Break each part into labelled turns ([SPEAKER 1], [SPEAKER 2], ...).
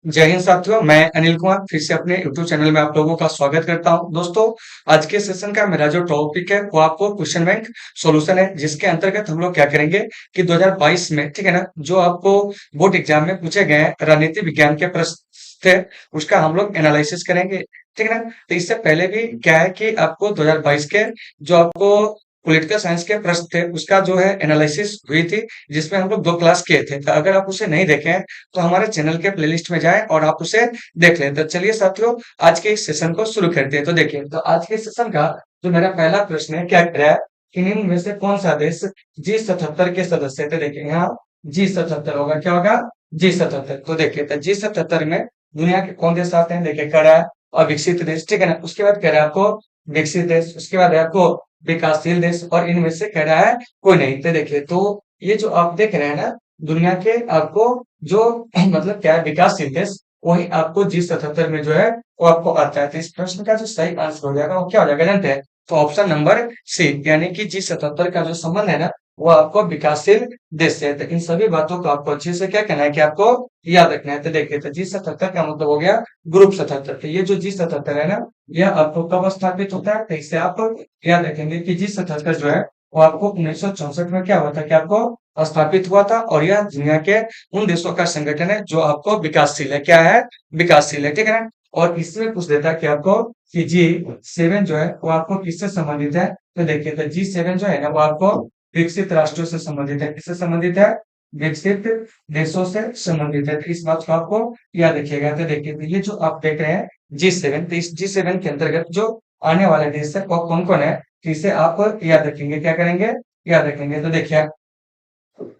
[SPEAKER 1] जय हिंद साथियों, मैं अनिल कुमार फिर से अपने यूट्यूब चैनल में आप लोगों का स्वागत करता हूं। दोस्तों, आज के सेशन का मेरा जो टॉपिक है वो आपको क्वेश्चन बैंक सॉल्यूशन है, जिसके अंतर्गत हम लोग क्या करेंगे कि 2022 में, ठीक है ना, जो आपको बोर्ड एग्जाम में पूछे गए राजनीति विज्ञान के प्रश्न थे, उसका हम लोग एनालिसिस करेंगे। ठीक है ना। तो इससे पहले भी क्या है कि आपको 2022 के जो आपको पॉलिटिकल साइंस के प्रश्न थे उसका जो है एनालिसिस हुई थी, जिसमें हम लोग 2 क्लास किए थे। तो अगर आप उसे नहीं देखे हैं तो हमारे चैनल के प्लेलिस्ट में जाएं और आप उसे देख लें। तो चलिए साथियों, आज के इस सेशन को शुरू करते हैं। तो देखिए, तो आज के सेशन का जो मेरा पहला प्रश्न है, क्या कह रहा है कि निम्न में से कौन सा देश G77 के सदस्य थे। देखिए यहाँ G77 होगा, क्या होगा G77। तो देखिए, तो G77 में दुनिया के कौन देश आते हैं। देखिए कह रहा है अविकसित देश, ठीक है ना। उसके बाद कह रहा है आपको विकसित देश, उसके बाद है आपको विकासशील देश, और इनमें से कह रहा है कोई नहीं। तो देखिए, तो ये जो आप देख रहे हैं ना, दुनिया के आपको जो मतलब क्या है विकासशील देश, वही आपको G77 में जो है वो आपको आता है। तो इस प्रश्न का जो सही आंसर हो जाएगा वो क्या हो जाएगा जानते हैं। तो ऑप्शन नंबर सी, यानी कि G77 का जो संबंध है ना, वो आपको विकासशील देश से है। तो इन सभी बातों को आपको अच्छे से क्या कहना है कि आपको याद रखना है। तो देखिए, तो G77 का मतलब हो गया ग्रुप 77। तो ये जो G77 है ना, यह आपको कब स्थापित होता है, तो इससे आप याद रखेंगे कि G77 जो है वो आपको 1964 में क्या हुआ था कि आपको स्थापित हुआ था, और यह दुनिया के उन देशों का संगठन है जो आपको विकासशील है। क्या है, विकासशील है, ठीक है ना। और इसमें पूछ देता है कि आपको कि G7 जो है वो आपको किससे संबंधित है। तो देखिए, तो G7 जो है ना वो आपको विकसित राष्ट्रों से संबंधित है। किससे संबंधित है, विकसित देशों से संबंधित है। तो इस बात को आपको याद रखिएगा। तो देखिए, तो ये जो आप देख रहे हैं G7, तो इस G7 के अंतर्गत जो आने वाले देश है वो कौन कौन है, तो इसे आप याद रखेंगे। क्या करेंगे, याद रखेंगे। तो देखिए,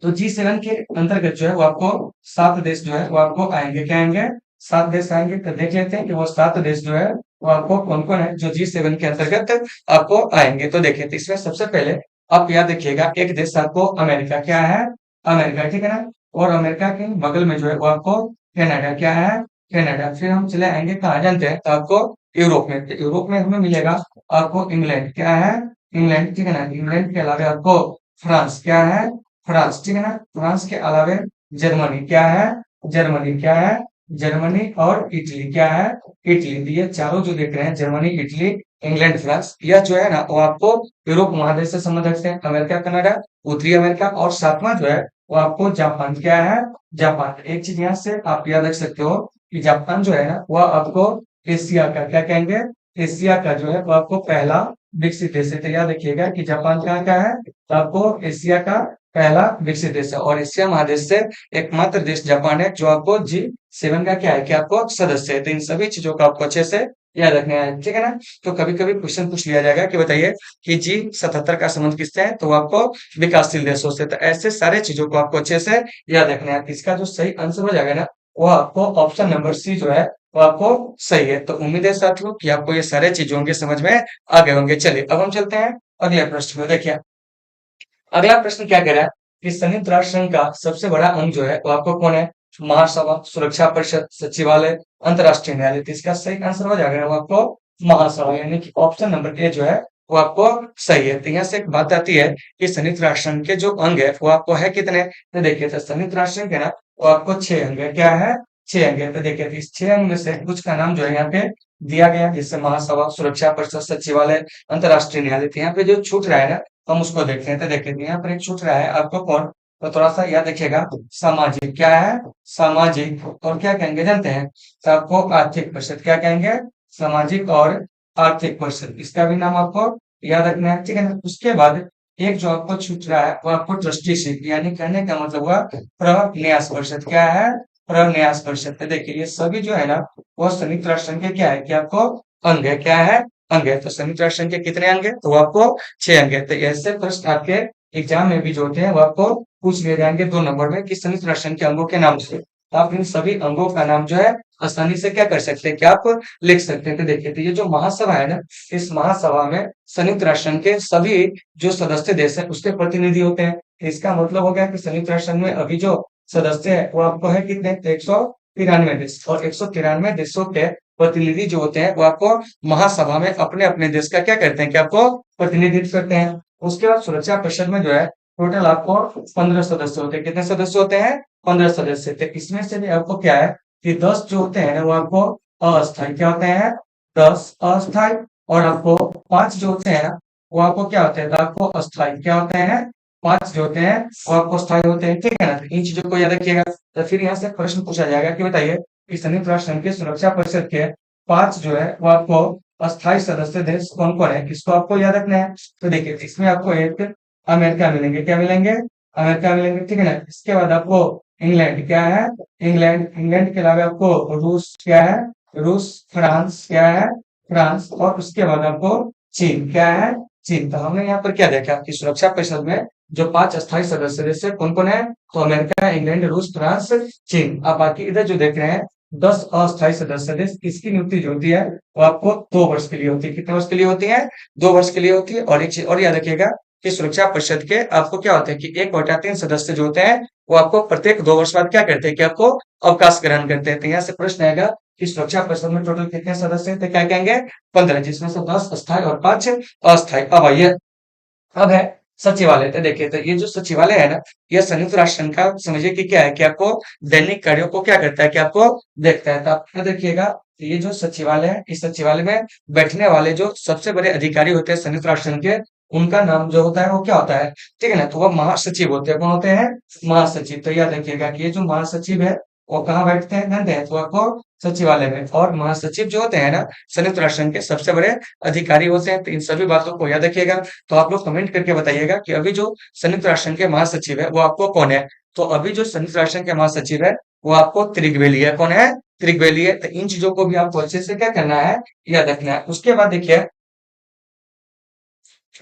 [SPEAKER 1] तो G7 के अंतर्गत जो है वो आपको 7 देश जो है वो आपको आएंगे। क्या आएंगे, 7 देश आएंगे। तो देख लेते हैं कि वो 7 देश जो है वो आपको कौन कौन है जो G7 के अंतर्गत आपको आएंगे। तो देखिए, तो इसमें सबसे पहले आप याद रखिएगा, एक देश आपको अमेरिका, क्या है, अमेरिका, ठीक है ना। और अमेरिका के बगल में जो है वो आपको कनाडा, क्या है, कनाडा। फिर हम चले आएंगे कहाँ जानते हैं, तो आपको यूरोप में। तो यूरोप में हमें मिलेगा आपको इंग्लैंड, क्या है, इंग्लैंड, ठीक है ना। इंग्लैंड के अलावा आपको फ्रांस, क्या है, फ्रांस, ठीक है ना। फ्रांस के अलावा जर्मनी, क्या है, जर्मनी, क्या है, जर्मनी, और इटली, क्या है, इटली। तो ये चारों जो देख रहे हैं, जर्मनी, इटली, इंग्लैंड, फ्रांस, यह जो है ना वो आपको यूरोप महादेश से संबंध रखते हैं। अमेरिका, कनाडा, उत्तरी अमेरिका, और सातवां जो है वो आपको जापान, क्या है, जापान। एक चीज यहाँ से आप याद रख सकते हो कि जापान जो है ना वह आपको एशिया का, क्या कहेंगे, एशिया का जो है वो आपको पहला विकसित देश है। तो याद रखिएगा कि जापान कहाँ का है, तो आपको एशिया का पहला विकसित देश है। और एशिया महादेश से एकमात्र देश जापान है जो आपको G7 का क्या है कि आपको सदस्य है। तो इन सभी चीजों को आपको अच्छे से याद रखना है, ठीक है ना। तो कभी कभी क्वेश्चन पूछ लिया जाएगा कि बताइए कि G77 का संबंध किससे है, तो वो आपको विकासशील देशों से। तो ऐसे सारे चीजों को आपको अच्छे से याद रखना है। इसका जो सही आंसर हो जाएगा ना, वो आपको ऑप्शन नंबर सी जो है वो आपको सही है। तो उम्मीद है साथियों कि आपको ये सारे चीजों के समझ में आ गए होंगे। चलिए अब हम चलते हैं अगले प्रश्न में। देखिए, अगला प्रश्न क्या कह रहा है कि संयुक्त राष्ट्र संघ का सबसे बड़ा अंग जो है वो आपको कौन है, महासभा, सुरक्षा परिषद, सचिवालय, अंतरराष्ट्रीय न्यायालय। तो इसका सही आंसर हो जाएगा वो आपको महासभा, यानी कि ऑप्शन नंबर ए जो है वो आपको सही है। तो यहाँ से एक बात आती है कि संयुक्त राष्ट्र संघ के जो अंग है वो आपको है कितने। तो देखिए, तो संयुक्त राष्ट्र संघ के ना वो आपको 6 अंग है। क्या है, 6 अंग है। तो देखिए, तो इस 6 अंग में से कुछ का नाम जो है यहाँ पे दिया गया है, जैसे महासभा, सुरक्षा परिषद, सचिवालय, अंतरराष्ट्रीय न्यायालय। तो यहाँ पे जो छूट रहा है ना, हम उसको देखते हैं। तो देखिए, यहाँ पर एक छूट रहा है आपको कौन, तो थोड़ा सा याद रखिएगा, सामाजिक, क्या है, सामाजिक, और क्या कहेंगे जानते हैं, तो आपको आर्थिक परिषद, क्या कहेंगे, सामाजिक और आर्थिक परिषद। इसका भी नाम आपको याद रखना है, ठीक है ना। उसके बाद एक जो आपको छूट रहा है वो आपको ट्रस्टीशिप, यानी कहने का मतलब हुआ प्रन्यास परिषद। क्या है, प्रन्यास परिषद। तो देखिए, ये सभी जो है ना वो संयुक्त राष्ट्र संघ के क्या है कि आपको अंग है। क्या है, अंग है। तो संयुक्त राष्ट्र संघ के कितने अंग है, तो वो आपको 6 अंक है। तो ऐसे प्रश्न आपके एग्जाम में भी जो होते हैं वो आपको पूछ लिए जाएंगे 2 नंबर में कि संयुक्त राष्ट्र संघ के अंगों के नाम से। तो आप इन सभी अंगों का नाम जो है आसानी से क्या कर सकते हैं, क्या आप लिख सकते हैं। तो देखिए, तो ये जो महासभा है ना, इस महासभा में संयुक्त राष्ट्र संघ के सभी जो सदस्य देश है उसके प्रतिनिधि होते हैं। तो इसका मतलब हो गया कि संयुक्त राष्ट्र संघ में अभी जो सदस्य है वो आपको है कितने, 193 देश, और 193 देशों के प्रतिनिधि जो होते हैं वो आपको महासभा में अपने अपने देश का क्या करते हैं कि आपको प्रतिनिधित्व करते हैं। उसके बाद सुरक्षा परिषद में जो है टोटल आपको 15 सदस्य होते हैं। कितने सदस्य होते हैं, 15 सदस्य। तो इसमें से भी आपको क्या है कि 10 जो होते हैं ना वो आपको अस्थाई क्या होते हैं, 10 अस्थाई, और आपको 5 जो होते हैं ना वो आपको क्या होते हैं, तो आपको अस्थाई क्या होते हैं, 5 जो होते हैं वो आपको अस्थाई होते हैं, ठीक है ना। तो इन चीजों को याद रखिएगा। तो फिर यहाँ से प्रश्न पूछा जाएगा कि बताइए कि संयुक्त राष्ट्र संघ की सुरक्षा परिषद के 5 जो है वो आपको अस्थाई सदस्य देश कौन कौन है, इसको आपको याद रखना है। तो देखिए इसमें आपको एक अमेरिका मिलेंगे, क्या मिलेंगे, अमेरिका मिलेंगे, ठीक है ना। इसके बाद आपको इंग्लैंड क्या है, इंग्लैंड, इंग्लैंड के अलावा आपको रूस क्या है, रूस, फ्रांस क्या है, फ्रांस, और उसके बाद आपको चीन क्या है, चीन। तो हमने यहाँ पर क्या देखा कि सुरक्षा परिषद में जो 5 अस्थायी सदस्य देश है कौन कौन है, तो अमेरिका, इंग्लैंड, रूस, फ्रांस, चीन। अब बाकी इधर जो देख रहे हैं 10 अस्थायी सदस्य देश, इसकी नियुक्ति जो होती है वो आपको 2 वर्ष के लिए होती है। कितने वर्ष के लिए होती है, 2 वर्ष के लिए होती है। और एक चीज और याद रखिएगा कि सुरक्षा परिषद के आपको क्या होते हैं कि 1/3 सदस्य जो होते हैं वो आपको प्रत्येक 2 वर्ष बाद क्या करते हैं कि आपको अवकाश ग्रहण करते हैं। तो यहाँ से प्रश्न आएगा कि सुरक्षा परिषद में टोटल कितने सदस्य हैं, तो क्या कहेंगे, 15, जिसमें से 10 अस्थायी और 5 अस्थायी। अब आइए, अब है सचिवालय। तो देखिए, तो ये जो सचिवालय है ना, ये संयुक्त राष्ट्र संघ का समझिए कि क्या है कि आपको दैनिक कार्यों को क्या करता है कि आपको देखता है। तो आप क्या देखिएगा, तो ये जो सचिवालय है, इस सचिवालय में बैठने वाले जो सबसे बड़े अधिकारी होते हैं संयुक्त राष्ट्र संघ के, उनका नाम जो होता है वो क्या होता है, ठीक है ना। तो वो महासचिव होते हैं, कौन होते हैं, महासचिव। तो याद रखिएगा कि ये जो महासचिव है वो कहाँ बैठते हैं, जानते हैं, तो आपको सचिवालय में। और महासचिव जो होते हैं ना संयुक्त राष्ट्र संघ के सबसे बड़े अधिकारी होते हैं। तो इन सभी बातों को याद रखिएगा। तो आप लोग कमेंट करके बताइएगा कि अभी जो संयुक्त राष्ट्र संघ के महासचिव है वो आपको कौन है। तो अभी जो संयुक्त राष्ट्र संघ के महासचिव है वो आपको त्रिगवेली है, कौन है, त्रिगवेली है। तो इन चीजों को भी आपको अच्छे से क्या करना है, याद रखना है। उसके बाद देखिए,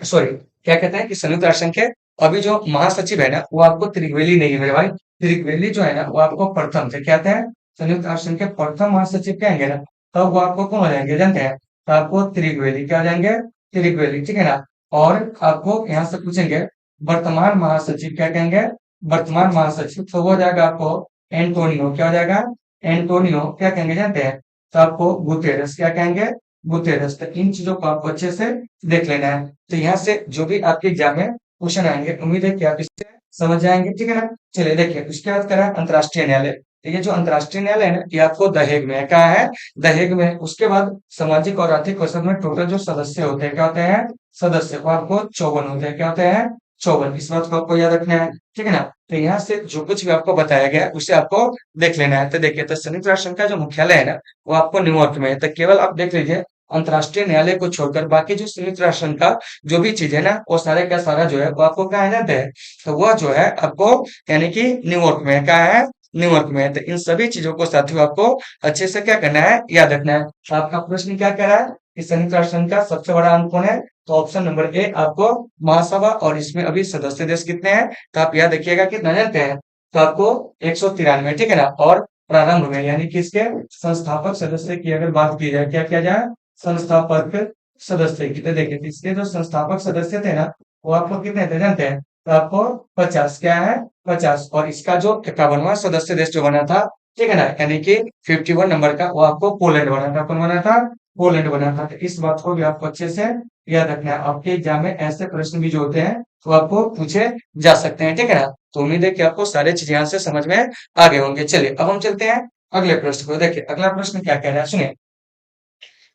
[SPEAKER 1] सॉरी, क्या कहते हैं कि संयुक्त राष्ट्र संघ के अभी जो महासचिव है ना वो आपको त्रिगवेली नहीं है मेरे भाई। त्रिगवेली जो है ना वो आपको प्रथम से कहते हैं, संयुक्त राष्ट्र संघ के प्रथम महासचिव कहेंगे ना, तब वो आपको कौन हो जाएंगे जानते हैं, तो आपको त्रिगवेली क्या हो जाएंगे, त्रिगवेली, ठीक है ना। और आपको यहाँ से पूछेंगे वर्तमान महासचिव क्या कहेंगे, वर्तमान महासचिव, तो वो हो जाएगा आपको एंटोनियो, क्या हो जाएगा, एंटोनियो क्या कहेंगे जानते हैं, तो आपको गुतेरस क्या कहेंगे, गुतेरस। तो इन चीजों को आपको अच्छे से देख लेना है। तो यहाँ से जो भी आपके एग्जाम में क्वेश्चन आएंगे, उम्मीद है कि आप इससे समझ जाएंगे, ठीक है ना। चलिए देखिए, उसके बाद करा अंतर्राष्ट्रीय न्यायालय। तो ये जो अंतर्राष्ट्रीय न्यायालय है ना, ये आपको दहेग में है, कहाँ है, दहेग में। उसके बाद सामाजिक और आर्थिक परिषद में टोटल जो सदस्य होते हैं क्या होते हैं, सदस्य वो आपको 54 होते हैं, क्या होते हैं, 54। इस बात को आपको याद रखना है, ठीक है ना। तो यहाँ से जो कुछ भी आपको बताया गया है उसे आपको देख लेना है। तो देखिए, तो संयुक्त राष्ट्र संघ का जो मुख्यालय है ना वो आपको न्यूयॉर्क में है। तो केवल आप देख लीजिए अंतर्राष्ट्रीय न्यायालय को छोड़कर बाकी जो संयुक्त राष्ट्र संघ का जो भी चीज है ना वो सारे का सारा जो है वो आपको कहाँ है ना है, तो वह जो है आपको यानी कि न्यूयॉर्क में है, कहाँ है, न्यूयॉर्क में है। तो इन सभी चीजों को साथियों आपको अच्छे से क्या करना है, याद रखना है। तो आपका प्रश्न क्या कह रहा है कि संयुक्त राष्ट्र संघ का सबसे बड़ा अंग कौन है, तो ऑप्शन नंबर ए आपको महासभा। और इसमें अभी सदस्य देश कितने हैं, तो आप याद रखिएगा कितने जानते हैं, तो आपको 193, ठीक है ना। और प्रारंभ में यानी कि इसके संस्थापक सदस्य की अगर बात की जाए, क्या किया जाए, संस्थापक सदस्य की। तो देखिए, इसके जो संस्थापक सदस्य थे ना वो आपको कितने थे जानते हैं, तो आपको 50, क्या है, 50। और इसका जो 51वां सदस्य देश जो बना था, ठीक है ना, यानी कि 51 नंबर का, वो आपको पोलैंड बना था, कौन बना था, पोलैंड बना था। तो इस बात को भी आपको अच्छे से याद रखना है। आपके एग्जाम में ऐसे प्रश्न भी जो होते हैं वो आपको पूछे जा सकते हैं, ठीक है ना। तो उम्मीद है कि आपको सारे चीज यहाँ से समझ में आ गए होंगे। चलिए अब हम चलते हैं अगले प्रश्न को। देखिए अगला प्रश्न क्या कह रहा है, सुनिए।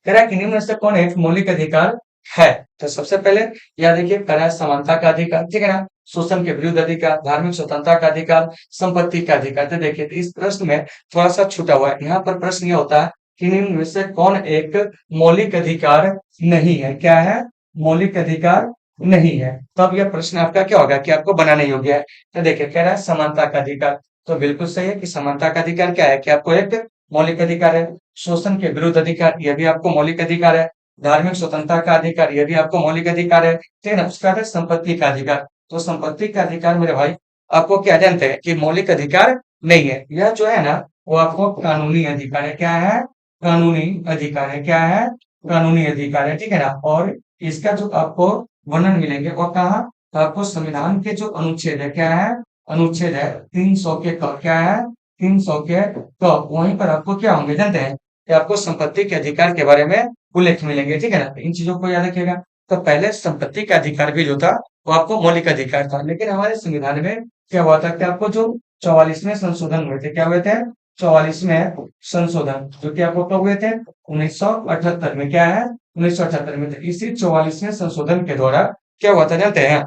[SPEAKER 1] कह रहा है कि निम्न में से कौन एक मौलिक अधिकार है। तो सबसे पहले याद रखिए, कह रहा है समानता का अधिकार, ठीक है ना, शोषण के विरुद्ध अधिकार, धार्मिक स्वतंत्रता का अधिकार, संपत्ति का अधिकार। तो देखिए, तो इस प्रश्न में थोड़ा सा छूटा हुआ है। यहाँ पर प्रश्न ये होता है कि निम्न में से कौन एक मौलिक अधिकार नहीं है, क्या है, मौलिक अधिकार नहीं है। तब यह प्रश्न आपका क्या होगा कि आपको बनाने योग्य है। तो देखिए, कह रहा है समानता का अधिकार, तो बिल्कुल सही है कि समानता का अधिकार क्या है कि आपको एक मौलिक अधिकार है। शोषण के विरुद्ध अधिकार, यह भी आपको मौलिक अधिकार है। धार्मिक स्वतंत्रता का अधिकार, यह भी आपको मौलिक अधिकार है, ठीक है ना। उसका है संपत्ति का अधिकार। तो संपत्ति का अधिकार मेरे भाई आपको क्या जानते हैं कि मौलिक अधिकार नहीं है। यह जो है ना वो आपको कानूनी अधिकार है, क्या है, कानूनी अधिकार है, क्या है, कानूनी अधिकार है, ठीक है ना। और इसका जो आपको वर्णन मिलेंगे वो कहाँ, तो आपको संविधान के जो अनुच्छेद है, क्या है, अनुच्छेद है 300 के क, क्या है, 300 के क, वहीं पर आपको क्या होंगे जानते हैं कि आपको संपत्ति के अधिकार के बारे में उल्लेख मिलेंगे, ठीक है ना। तो इन चीजों को याद रखिएगा। तो पहले संपत्ति का अधिकार भी जो था वो आपको मौलिक अधिकार था, लेकिन हमारे संविधान में क्या हुआ था कि आपको जो 44वें संशोधन हुए थे, क्या हुए थे, 44वें संशोधन, जो कि आपको कब हुए थे? 1978 में। क्या है? 1978 में। तो इसी 44वें संशोधन के द्वारा क्या हुआ था जानते हैं?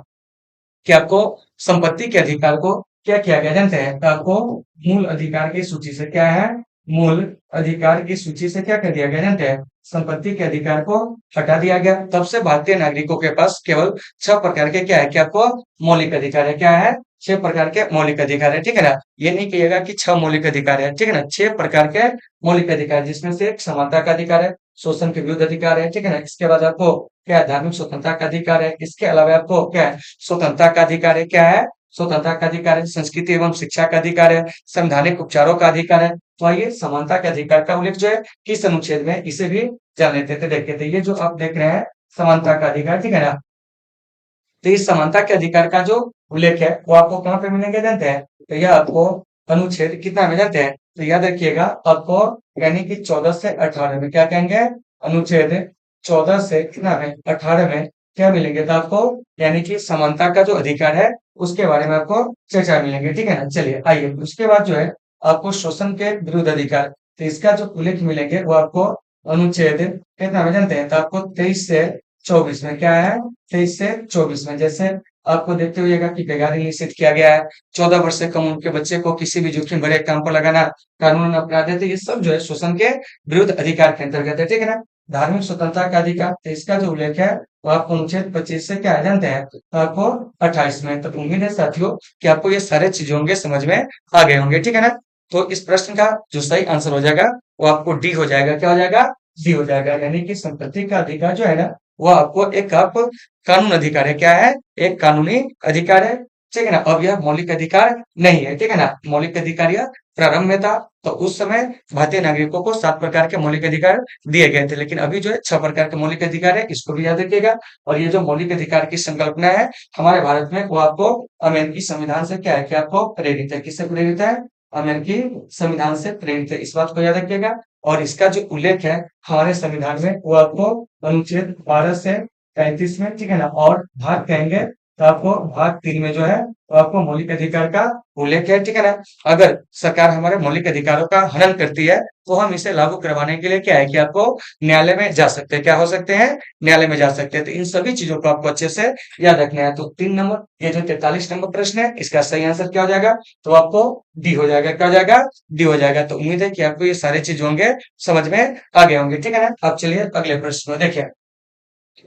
[SPEAKER 1] कि आपको संपत्ति के अधिकार को क्या किया गया जानते हैं? तो आपको मूल अधिकार की सूची से क्या है? मूल अधिकार की सूची से क्या कर दिया गया जानते हैं? संपत्ति के अधिकार को हटा दिया गया। तब से भारतीय नागरिकों के पास केवल 6 प्रकार के क्या है? कि आपको मौलिक अधिकार है। क्या है? 6 प्रकार के मौलिक अधिकार है। ठीक है ना? ये नहीं कहिएगा कि 6 मौलिक अधिकार है। ठीक है ना? 6 प्रकार के मौलिक अधिकार, जिसमें से एक समानता का अधिकार है, शोषण के विरुद्ध अधिकार है। ठीक है ना? इसके बाद आपको क्या है? धार्मिक स्वतंत्रता का अधिकार है। इसके अलावा आपको क्या है? स्वतंत्रता का अधिकार है। क्या है? स्वतंत्रता का अधिकार है। संस्कृति एवं शिक्षा का अधिकार है। संवैधानिक उपचारों का अधिकार है। तो आइए समानता के अधिकार का उल्लेख जो है किस अनुच्छेद में, इसे भी जान लेते थे। देखते थे, ये जो आप देख रहे हैं समानता का अधिकार, ठीक है ना? तो इस समानता के अधिकार का जो उल्लेख है वो आपको कहाँ पे मिलेंगे जानते हैं? तो यह आपको अनुच्छेद कितना में जानते हैं? तो याद रखिएगा आपको, यानी कि 14 से 18 में क्या कहेंगे? अनुच्छेद 14 से कितना में? 18 में क्या मिलेंगे? तो आपको यानी कि समानता का जो अधिकार है उसके बारे में आपको चर्चा मिलेंगे। ठीक है ना? चलिए आइए, उसके बाद जो है आपको शोषण के विरुद्ध अधिकार, तो इसका जो उल्लेख मिलेंगे वो आपको अनुच्छेद कितना में जानते हैं? तो आपको 23 से 24 में। क्या है? 23 से 24 में। जैसे आपको देखते हुएगा कि बेगारी निषेध किया गया है, 14 वर्ष से कम उम्र के बच्चे को किसी भी जोखिम भरे काम पर लगाना कानून अपराध है। तो ये सब जो है शोषण के विरुद्ध अधिकार के अंतर्गत है। ठीक है ना? धार्मिक स्वतंत्रता का अधिकार, तो इसका जो उल्लेख है वो आपको अनुच्छेद 25 से क्या है जानते हैं? तो आपको 28 में। तो उम्मीद है साथियों कि आपको ये सारे चीजें होंगे समझ में आ गए होंगे। ठीक है ना? तो इस प्रश्न का जो सही आंसर हो जाएगा वो आपको डी हो जाएगा। क्या हो जाएगा? डी हो जाएगा। यानी कि संपत्ति का अधिकार जो है ना वो आपको एक आप कानून अधिकार है। क्या है? एक कानूनी अधिकार है। ठीक है ना? अब यह मौलिक अधिकार नहीं है। ठीक है ना? मौलिक अधिकार यह प्रारंभ में था। तो उस समय भारतीय नागरिकों को 7 प्रकार के मौलिक अधिकार दिए गए थे, लेकिन अभी जो है 6 प्रकार के मौलिक अधिकार है। इसको भी याद रखिएगा। और ये जो मौलिक अधिकार की संकल्पना है हमारे भारत में, वो आपको अमेरिकी संविधान से क्या है कि आपको प्रेरित है। किससे प्रेरित है? अमेरिकी संविधान से प्रेरित है। इस बात को याद रखिएगा। और इसका जो उल्लेख है हमारे संविधान में वो आपको अनुच्छेद 12 से 35 में। ठीक है ना? और भाग कहेंगे तो आपको भाग 3 में जो है तो आपको मौलिक अधिकार का उल्लेख है। ठीक है ना? अगर सरकार हमारे मौलिक अधिकारों का हनन करती है तो हम इसे लागू करवाने के लिए क्या है कि आपको न्यायालय में जा सकते हैं। क्या हो सकते हैं? न्यायालय में जा सकते हैं। तो इन सभी चीजों को आपको अच्छे से याद रखना है। तो 3 नंबर, ये जो 43 नंबर प्रश्न है, इसका सही आंसर क्या हो जाएगा? तो आपको डी हो जाएगा। क्या हो जाएगा? डी हो जाएगा। तो उम्मीद है कि आपको ये सारे चीज होंगे समझ में आ गए होंगे। ठीक है ना? अब चलिए अगले प्रश्न में देखिए।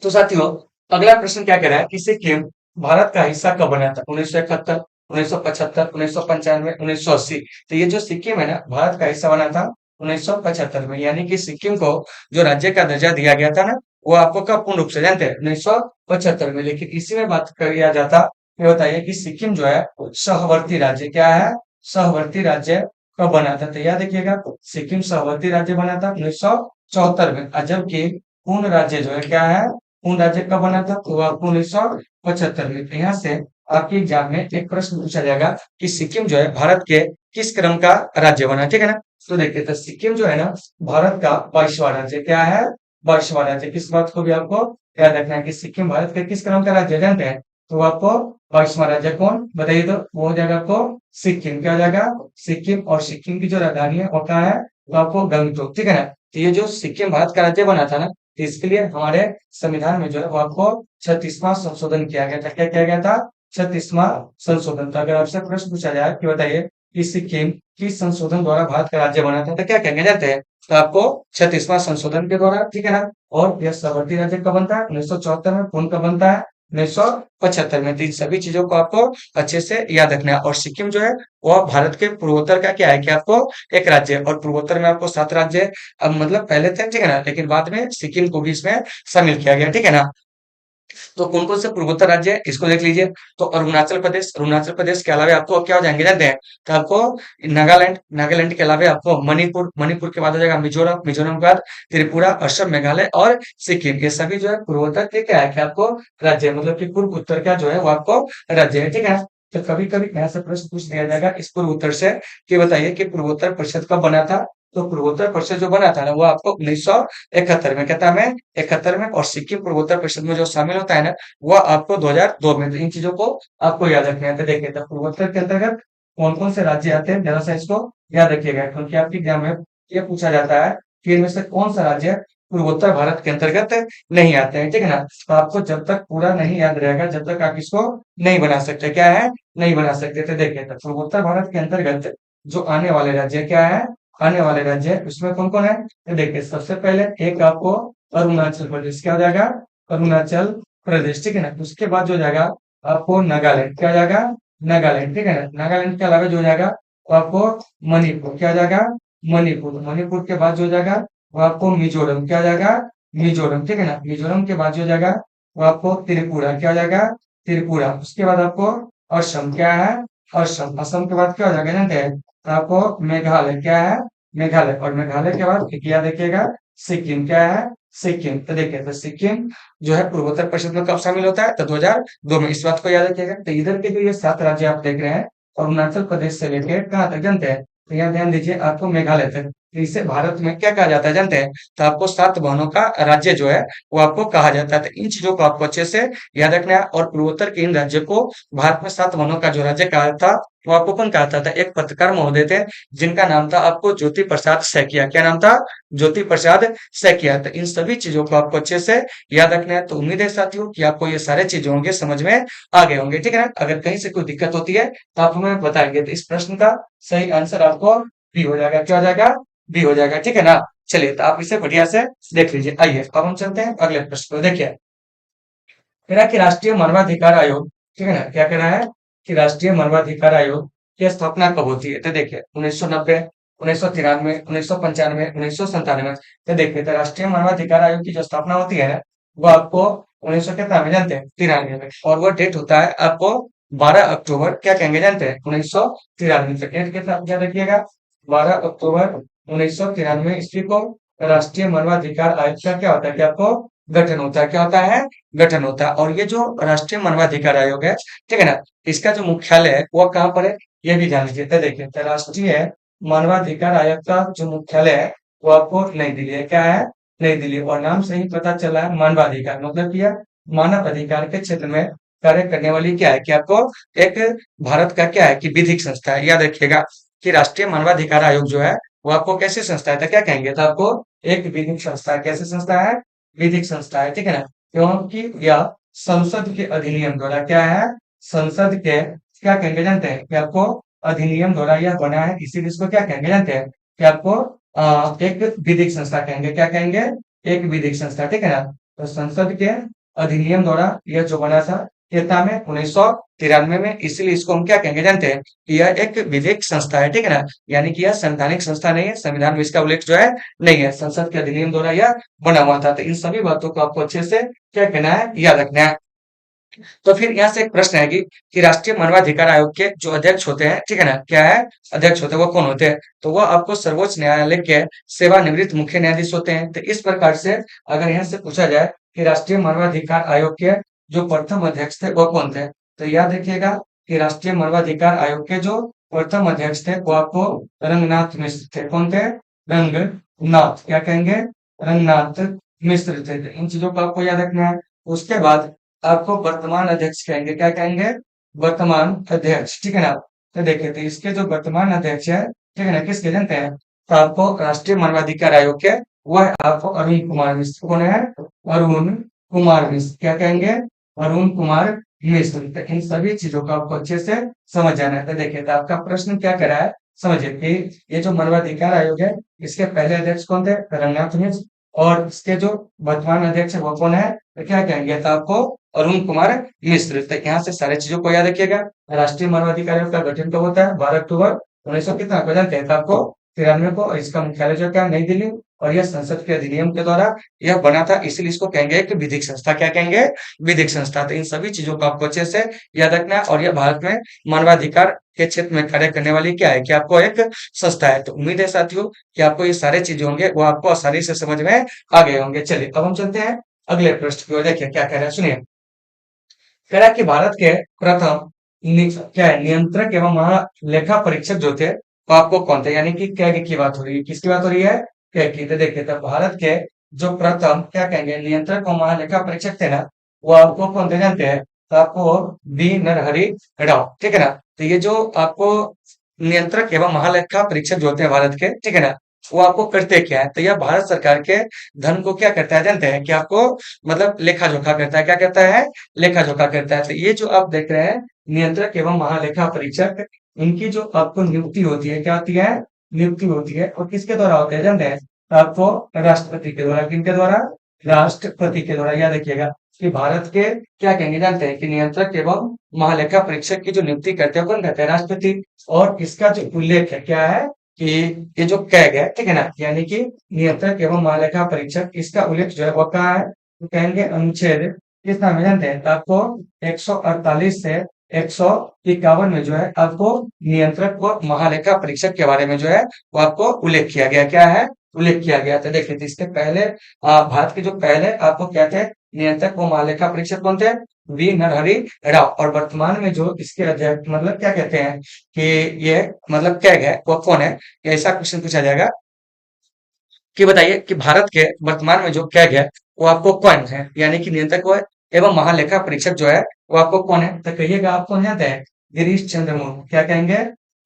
[SPEAKER 1] तो साथियों अगला प्रश्न क्या कह रहा है कि सिक्किम भारत का हिस्सा कब बना था? 1971, 1975, 1995, 1980। तो ये जो सिक्किम है ना भारत का हिस्सा बना था 1975 में। यानी कि सिक्किम को जो राज्य का दर्जा दिया गया था ना वो आपको कब पूर्ण रूप से जानते हैं? 1975 में। लेकिन इसी में बात किया जाता, ये बताइए कि सिक्किम जो है सहवर्ती राज्य क्या है? सहवर्ती राज्य कब बना था? तो याद रखिएगा सिक्किम सहवर्ती राज्य बना था 1974 में। और जबकि पूर्ण राज्य जो है क्या है? पूर्ण राज्य कब बना था? तो आपको 1975 में। तो यहाँ से आपके एग्जाम में एक प्रश्न पूछा जाएगा कि सिक्किम जो है भारत के किस क्रम का राज्य बना। ठीक है ना? तो देखिए, तो सिक्किम जो है ना भारत का 22वां राज्य। क्या है? 22वां राज्य। किस बात को भी आपको याद रखना है कि सिक्किम भारत के किस क्रम का राज्य है, जानते हैं? तो आपको 22वां राज्य कौन बताइए? तो वो हो जाएगा आपको सिक्किम। क्या हो जाएगा? सिक्किम। और सिक्किम की जो राजधानी है वो क्या है? तो आपको गंगटोक। ठीक है ना? तो ये जो सिक्किम भारत का राज्य बना था ना, तो इसके लिए हमारे संविधान में जो है वो आपको 36वां संशोधन किया गया था। क्या किया गया था? 36वां संशोधन। तो अगर आपसे प्रश्न पूछा जाए कि बताइए कि सिक्किम किस संशोधन द्वारा भारत का राज्य बना था, तो क्या कहेंगे जाते हैं? तो आपको 36वां संशोधन के द्वारा। ठीक है ना? और यह साबरमती राज्य कब बनता है? 1974 में। पूर्ण कब बनता है? 1975 में। तो इन सभी चीजों को आपको अच्छे से याद रखना है। और सिक्किम जो है वो भारत के पूर्वोत्तर का क्या है कि आपको एक राज्य है। और पूर्वोत्तर में आपको 7 राज्य अब मतलब पहले थे। ठीक है ना? लेकिन बाद में सिक्किम को भी इसमें शामिल किया गया। ठीक है ना? तो कौन कौन से पूर्वोत्तर राज्य है इसको देख लीजिए। तो अरुणाचल प्रदेश, अरुणाचल प्रदेश के अलावा आपको क्या हो जाएंगे जानते हैं? तो आपको नागालैंड, नागालैंड के अलावा आपको मणिपुर, मणिपुर के बाद हो जाएगा मिजोरम, मिजोरम के बाद त्रिपुरा, असम, मेघालय और सिक्किम। ये सभी जो है पूर्वोत्तर के क्या है कि आपको राज्य है, मतलब कि पूर्व उत्तर का जो है वो आपको राज्य है। ठीक है ना? तो कभी कभी यहाँ से प्रश्न पूछ दिया जाएगा इस पूर्व उत्तर से कि बताइए कि पूर्वोत्तर परिषद कब बना था? तो पूर्वोत्तर परिषद जो बना था ना वो आपको 1971 में। कहता मैं 71 में। और सिक्किम पूर्वोत्तर परिषद में जो शामिल होता है ना वो आपको 2002 में। तो इन चीजों को आपको याद रखना है। तो देखिए, तो पूर्वोत्तर के अंतर्गत कौन कौन से राज्य आते हैं, जरा सा इसको याद रखिएगा, क्योंकि आपके एग्जाम में ये पूछा जाता है कि इनमें से कौन सा राज्य पूर्वोत्तर भारत के अंतर्गत नहीं आते हैं, ठीक है ना। तो आपको जब तक पूरा नहीं याद रहेगा, जब तक आप इसको नहीं बना सकते, क्या है, नहीं बना सकते। तो देखिए, तो पूर्वोत्तर भारत के अंतर्गत जो आने वाले राज्य क्या है, आने वाले राज्य उसमें कौन कौन है। तो देखिए, सबसे पहले एक आपको अरुणाचल प्रदेश, क्या हो जाएगा, अरुणाचल प्रदेश, ठीक है ना। उसके बाद जो जाएगा आपको नागालैंड, क्या हो जाएगा, नागालैंड, ठीक है ना। नागालैंड के अलावा जो हो जाएगा वो आपको मणिपुर, क्या हो जाएगा, मणिपुर। मणिपुर के बाद जो हो जाएगा वो आपको मिजोरम, क्या हो जाएगा, मिजोरम, ठीक है ना। मिजोरम के बाद जो हो जाएगा वो आपको त्रिपुरा, क्या हो जाएगा, त्रिपुरा। उसके बाद आपको असम, क्या है, असम। असम के बाद क्या हो जाएगा जानते हैं, तो आपको मेघालय, क्या है, मेघालय। और मेघालय के बाद क्या देखिएगा, सिक्किम, क्या है, सिक्किम। तो देखिए, तो सिक्किम जो है पूर्वोत्तर परिषद में कब शामिल होता है, तो 2002 में। इस बात को याद रखिएगा। तो इधर के जो ये 7 राज्य आप देख रहे हैं, अरुणाचल प्रदेश से लेकर कहाँ तक जानते हैं, तो यहाँ ध्यान दीजिए आपको मेघालय तक। तो इसे भारत में क्या कहा जाता है जानते हैं, तो आपको 7 भानों का राज्य जो है वो आपको कहा जाता है। तो इन चीजों को आपको अच्छे से याद रखना है। और पूर्वोत्तर के इन राज्यों को भारत में 7 भानों का जो राज्य कहा था, वो आपको कौन कहा था, एक पत्रकार महोदय थे जिनका नाम था आपको ज्योति प्रसाद सैकिया। क्या नाम था, ज्योति प्रसाद सैकिया। तो इन सभी चीजों को आपको अच्छे से याद रखना है। तो उम्मीद है साथियों कि आपको ये सारे चीजें होंगे समझ में आ गए होंगे, ठीक है ना। अगर कहीं से कोई दिक्कत होती है तो आप हमें बताएंगे। तो इस प्रश्न का सही आंसर आपको बी हो जाएगा, क्या हो जाएगा, बी हो जाएगा, ठीक है ना। चलिए, तो आप इसे बढ़िया से देख लीजिए। आइए अब हम चलते हैं अगले प्रश्न को। देखिए, कह रहा है कि राष्ट्रीय मानवाधिकार आयोग, ठीक है ना, क्या कह रहा है कि राष्ट्रीय मानवाधिकार आयोग की स्थापना कब होती है। तो देखिए, 1990, 1993, 1995, 1997। तो देखिए, तो राष्ट्रीय मानवाधिकार आयोग की जो स्थापना होती है ना, वो आपको 1900 कितना में जानते हैं, 93 में। और वो डेट होता है आपको 12 अक्टूबर, क्या कहेंगे जानते हैं, 1993। तो डेट कितना आप याद रखिएगा, 12 अक्टूबर 1993 ईस्वी को राष्ट्रीय मानवाधिकार आयोग का क्या होता है, क्या आपको गठन होता है, क्या होता है, गठन होता है। और ये जो राष्ट्रीय मानवाधिकार आयोग है, ठीक है ना, इसका जो मुख्यालय है वो कहाँ पर है, ये भी जान लीजिए। तो देखिए, तो राष्ट्रीय मानवाधिकार आयोग का जो मुख्यालय है वो आपको नई दिल्ली है, क्या है, नई दिल्ली। और नाम से ही पता चला है मानवाधिकार, मतलब कि यह मानव अधिकार के क्षेत्र में कार्य करने वाली क्या है, कि आपको एक भारत का क्या है कि विधिक संस्था है। याद रखिएगा कि राष्ट्रीय मानवाधिकार आयोग जो है वो आपको कैसी संस्था है, तो क्या कहेंगे, तो आपको एक विधिक संस्था है। कैसी संस्था है, विधिक संस्था है, ठीक है ना। क्योंकि यह संसद के अधिनियम द्वारा क्या है, संसद के क्या कहेंगे जानते हैं, कि आपको अधिनियम द्वारा यह बना है, इसीलिए इसको क्या कहेंगे जानते हैं, कि आपको एक विधिक संस्था कहेंगे। क्या कहेंगे, एक विधिक संस्था, ठीक है ना। तो संसद के अधिनियम द्वारा यह जो बना था कितना में, 1993 में। इसीलिए इसको हम क्या कहेंगे जानते हैं, कि यह एक विधिक संस्था है, ठीक है ना। यानी कि यह संवैधानिक संस्था नहीं है, संविधान में इसका उल्लेख जो है नहीं है, संसद के अधिनियम द्वारा यह बना हुआ था। तो इन सभी बातों को आपको अच्छे से क्या कहना है, याद रखना है। तो फिर यहाँ से एक प्रश्न है कि राष्ट्रीय मानवाधिकार आयोग के जो अध्यक्ष होते हैं, ठीक है ना, क्या है, अध्यक्ष होते हैं, वो कौन होते हैं, तो वो आपको सर्वोच्च न्यायालय के सेवानिवृत्त मुख्य न्यायाधीश होते हैं। तो इस प्रकार से अगर यहाँ से पूछा जाए कि राष्ट्रीय मानवाधिकार आयोग के जो प्रथम अध्यक्ष थे वो कौन थे, तो याद रखिएगा कि राष्ट्रीय मानवाधिकार आयोग के जो प्रथम अध्यक्ष थे वो आपको रंगनाथ मिश्र थे। कौन थे, रंगनाथ, क्या कहेंगे, रंगनाथ मिश्र थे। तो इन चीजों को आपको याद रखना है। उसके बाद आपको वर्तमान अध्यक्ष कहेंगे, क्या कहेंगे, वर्तमान अध्यक्ष, ठीक है ना। तो देखिए, तो इसके जो वर्तमान अध्यक्ष है, ठीक है ना, किसके जानते हैं, तो आपको राष्ट्रीय मानवाधिकार आयोग के वह है आपको अरुण कुमार मिश्र। कौन है, अरुण कुमार मिश्र, क्या कहेंगे, अरुण कुमार मिश्र। तो इन सभी चीजों को आपको अच्छे से समझ जाना है। तो देखिए, तो आपका प्रश्न क्या कह रहा है, समझिए कि ये जो मानवाधिकार आयोग है इसके पहले अध्यक्ष कौन थे, रंगनाथ मिश्र। और इसके जो वर्तमान अध्यक्ष है वो कौन है, तो क्या कहेंगे, तो आपको अरुण कुमार मिश्र। तो यहाँ से सारे चीजों को याद रखिएगा। राष्ट्रीय मानवाधिकार आयोग का गठन कब होता है, 12 अक्टूबर 1900 कितना को जानते हैं, तो आपको 93 को। और इसका मुख्यालय जो क्या है, नई दिल्ली। और यह संसद के अधिनियम के द्वारा यह बना था, इसीलिए इसको कहेंगे एक विधिक संस्था। क्या कहेंगे, विधिक संस्था। तो इन सभी चीजों को आपको अच्छे से याद रखना है। और यह भारत में मानवाधिकार के क्षेत्र में कार्य करने वाली क्या है, कि आपको एक संस्था है। तो उम्मीद है साथियों कि आपको ये सारे चीजें होंगे वो आपको आसानी से समझ में आ गए होंगे। चलिए, अब हम चलते हैं अगले प्रश्न की ओर। देखिए क्या कह रहे हैं, सुनिए। कह रहा है कि भारत के प्रथम क्या है, नियंत्रक एवं महालेखा परीक्षक जो थे वो आपको कौन थे, यानी कि क्या की बात हो रही है, किसकी बात हो रही है, क्या की। तो देखिए, तो भारत के जो प्रथम क्या कहेंगे नियंत्रक और महालेखा परीक्षक थे ना, वो आपको कौन थे जानते हैं, तो आपको बी नरहरि राव, ठीक है ना। तो ये जो आपको नियंत्रक एवं महालेखा परीक्षक जो होते हैं भारत के, ठीक है ना, वो आपको करते क्या है, तो यह भारत सरकार के धन को क्या करता है जानते हैं कि आपको मतलब लेखा जोखा करता है, क्या करता है, लेखा जोखा करता है। तो ये जो आप देख रहे हैं नियंत्रक एवं महालेखा परीक्षक, इनकी जो आपको नियुक्ति होती है, क्या होती है, नियुक्ति होती है, और किसके द्वारा होती है जानते हैं, आपको राष्ट्रपति के द्वारा, किनके द्वारा, राष्ट्रपति के द्वारा। याद रखिएगा कि भारत के क्या कहेंगे जानते हैं कि नियंत्रक एवं महालेखा परीक्षक की जो नियुक्ति करते हैं कौन करते हैं, राष्ट्रपति। और इसका जो उल्लेख है क्या है कि ये जो कैग है, ठीक है ना, यानी कि नियंत्रक एवं महालेखा परीक्षक, इसका उल्लेख जो है वो कहाँ है, तो कहेंगे अनुच्छेद किस नाम है जानते हैं, तो आपको 148 से 151 में जो है आपको नियंत्रक व महालेखा परीक्षक के बारे में जो है वो आपको उल्लेख किया गया, क्या है, उल्लेख किया गया था। देखिए तो इसके पहले भारत के जो पहले आपको क्या थे, नियंत्रक व महालेखा परीक्षक कौन थे, वी नरहरि राव। और वर्तमान में जो इसके अध्यक्ष मतलब क्या कहते हैं कि ये मतलब क्या है वो कौन है, ऐसा क्वेश्चन पूछा जाएगा कि बताइए कि भारत के वर्तमान में जो कैग है वो आपको कौन है, यानी कि नियंत्रक वो है एवं महालेखा परीक्षक जो है वो आपको कौन है, तो कहिएगा आप कौन जानते हैं, गिरीश चंद्र मुर्मू। क्या कहेंगे,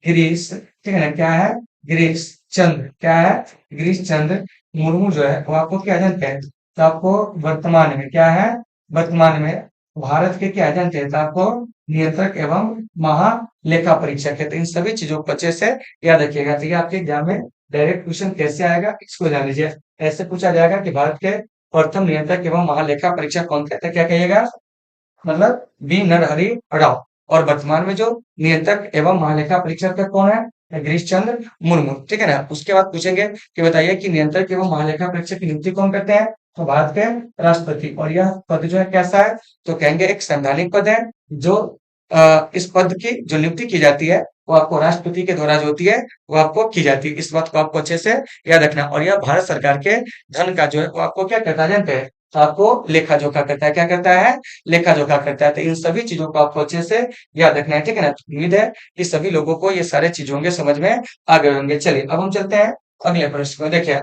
[SPEAKER 1] गिरीश, ठीक है ना, क्या है, गिरीश चंद्र, क्या है, गिरीश चंद्र मुर्मू जो है वो आपको क्या जानते हैं, तो आपको वर्तमान में क्या है, वर्तमान में भारत के क्या जानते हैं, तो आपको नियंत्रक एवं महालेखा परीक्षक है। तो इन सभी चीजों को अच्छे से याद रखिएगा। तो ये आपके एग्जाम में डायरेक्ट क्वेश्चन कैसे आएगा इसको जान लीजिए। ऐसे पूछा जाएगा कि भारत के प्रथम नियंत्रक एवं महालेखा परीक्षक कौन थे, तो क्या कहिएगा, मतलब बी नरहरि राव। और वर्तमान में जो नियंत्रक एवं महालेखा परीक्षक का कौन है, गिरीश चंद्र मुर्मू, ठीक है ना। उसके बाद पूछेंगे कि बताइए कि नियंत्रक एवं महालेखा परीक्षक की नियुक्ति कौन करते हैं, तो भारत के राष्ट्रपति। और यह पद जो है कैसा है, तो कहेंगे एक संवैधानिक पद है, जो इस पद की जो नियुक्ति की जाती है वो आपको राष्ट्रपति के द्वारा जो होती है वो आपको की जाती है। इस बात को आपको अच्छे से याद रखना। और यह भारत सरकार के धन का जो है वो आपको क्या करता है जानते हैं, तो आपको लेखा जोखा करता है, क्या करता है, लेखा जोखा करता है। तो इन सभी चीजों को आपको अच्छे से याद रखना है, ठीक है ना। तो उम्मीद है कि सभी लोगों को ये सारे चीज होंगे समझ में आ गए होंगे। चलिए अब हम चलते हैं अगले प्रश्न में। देखिए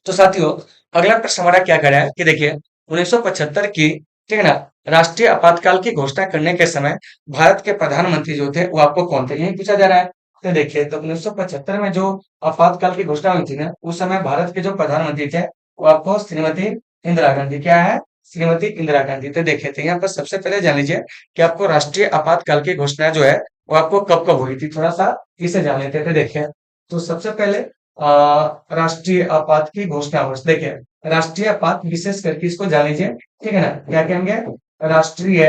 [SPEAKER 1] तो साथियों अगला प्रश्न हमारा क्या कह रहा है कि देखिए 1975 की, ठीक है ना, राष्ट्रीय आपातकाल की घोषणा करने के समय भारत के प्रधानमंत्री जो थे वो आपको कौन थे, यही पूछा जा रहा है। तो देखिए तो 1975 में जो आपातकाल की घोषणा हुई थी ना, उस समय भारत के जो प्रधानमंत्री थे वो आपको श्रीमती इंदिरा गांधी, क्या है, श्रीमती इंदिरा गांधी। तो देखिए तो यहाँ पर सबसे पहले जान लीजिए कि आपको राष्ट्रीय आपातकाल की घोषणा जो है वो आपको कब कब हुई थी, थोड़ा सा इसे जान लेते थे। देखिए तो सबसे पहले राष्ट्रीय आपात की घोषणा वर्ष, देखिए राष्ट्रीय आपात विशेष करके इसको जान लीजिए, ठीक है ना, क्या कहेंगे, राष्ट्रीय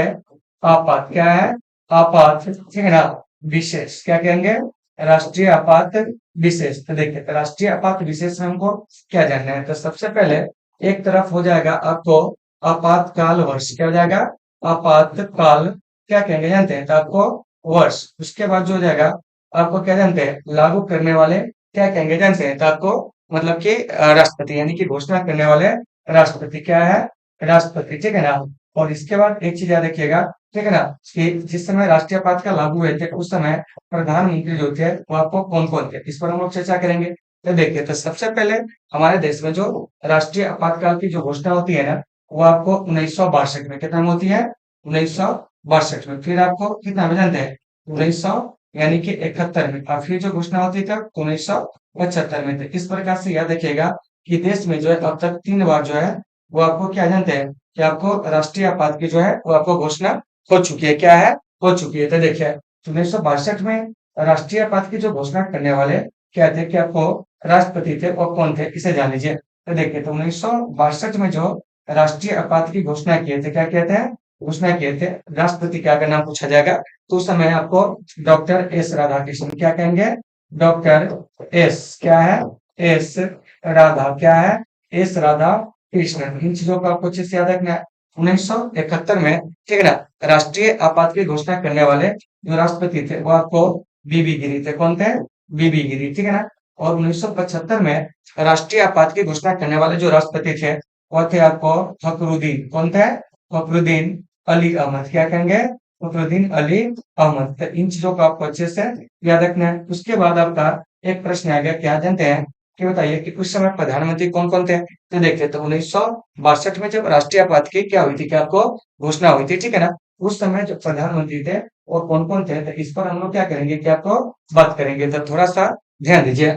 [SPEAKER 1] आपात, क्या है, आपात, ठीक है ना, विशेष, क्या कहेंगे, राष्ट्रीय आपात विशेष। तो देखिए तो राष्ट्रीय आपात विशेष में हमको क्या जानना है, तो सबसे पहले एक तरफ हो जाएगा आपको आपातकाल वर्ष, क्या हो जाएगा, आपातकाल, क्या कहेंगे जानते हैं, तो आपको वर्ष। उसके बाद जो हो जाएगा आपको क्या जानते हैं, लागू करने वाले, क्या कहेंगे जानते हैं, तो आपको मतलब कि राष्ट्रपति, यानी कि घोषणा करने वाले राष्ट्रपति, क्या है, राष्ट्रपति, ठीक है ना। और इसके बाद एक चीज याद रखिएगा, ठीक है ना, कि जिस समय राष्ट्रीय आपातकाल लागू हुए थे उस समय प्रधानमंत्री जो थे वो आपको कौन कौन थे, इस पर हम लोग चर्चा करेंगे। तो देखिए तो सबसे पहले हमारे देश में जो राष्ट्रीय आपातकाल की जो घोषणा होती है ना, वो आपको 1962 में, कितना में होती है, 1962 में। फिर आपको कितना में जानते हैं, 1900 यानी कि 71 में। और फिर जो घोषणा होती है 1975 में। तो इस प्रकार से याद रखिएगा कि देश में जो है अब तक 3 बार जो है वो आपको क्या जानते हैं कि आपको राष्ट्रीय आपात की जो है वो आपको घोषणा हो चुकी है, क्या है, हो चुकी है। तो देखिए 1962 में राष्ट्रीय आपात की जो घोषणा करने वाले क्या थे, कि आपको राष्ट्रपति थे और कौन थे, इसे जान लीजिए। तो देखिए तो 1962 में जो राष्ट्रीय आपात की घोषणा किए थे, क्या किए थे, घोषणा किए थे, राष्ट्रपति क्या का नाम पूछा जाएगा, तो उस समय आपको डॉक्टर एस राधाकृष्णन, क्या कहेंगे, डॉक्टर एस, क्या है, एस राधा, क्या है, एस राधा कृष्णन। इन चीजों को आपको अच्छे से याद रखना है। 1971 में, ठीक है ना, राष्ट्रीय आपात की घोषणा करने वाले जो राष्ट्रपति थे वो आपको बीबी गिरी थे, कौन थे, बीबी गिरी, ठीक है ना। और 1975 में राष्ट्रीय आपात की घोषणा करने वाले जो राष्ट्रपति थे वो थे आपको फखरुद्दीन, कौन थे, फखरुद्दीन अली अहमद, क्या कहेंगे, फखरुद्दीन अली अहमद। तो इन चीजों को आपको अच्छे से याद रखना है। उसके बाद आपका एक प्रश्न आ गया, क्या जानते हैं कि बताइए कि उस समय प्रधानमंत्री कौन कौन थे। तो देखिए तो 1962 में जब राष्ट्रीय आपात की क्या हुई थी, क्या आपको घोषणा हुई थी, ठीक है ना, उस समय जो प्रधानमंत्री थे और कौन कौन थे, तो इस पर हम लोग क्या करेंगे कि आपको बात करेंगे, तो थोड़ा सा ध्यान दीजिए।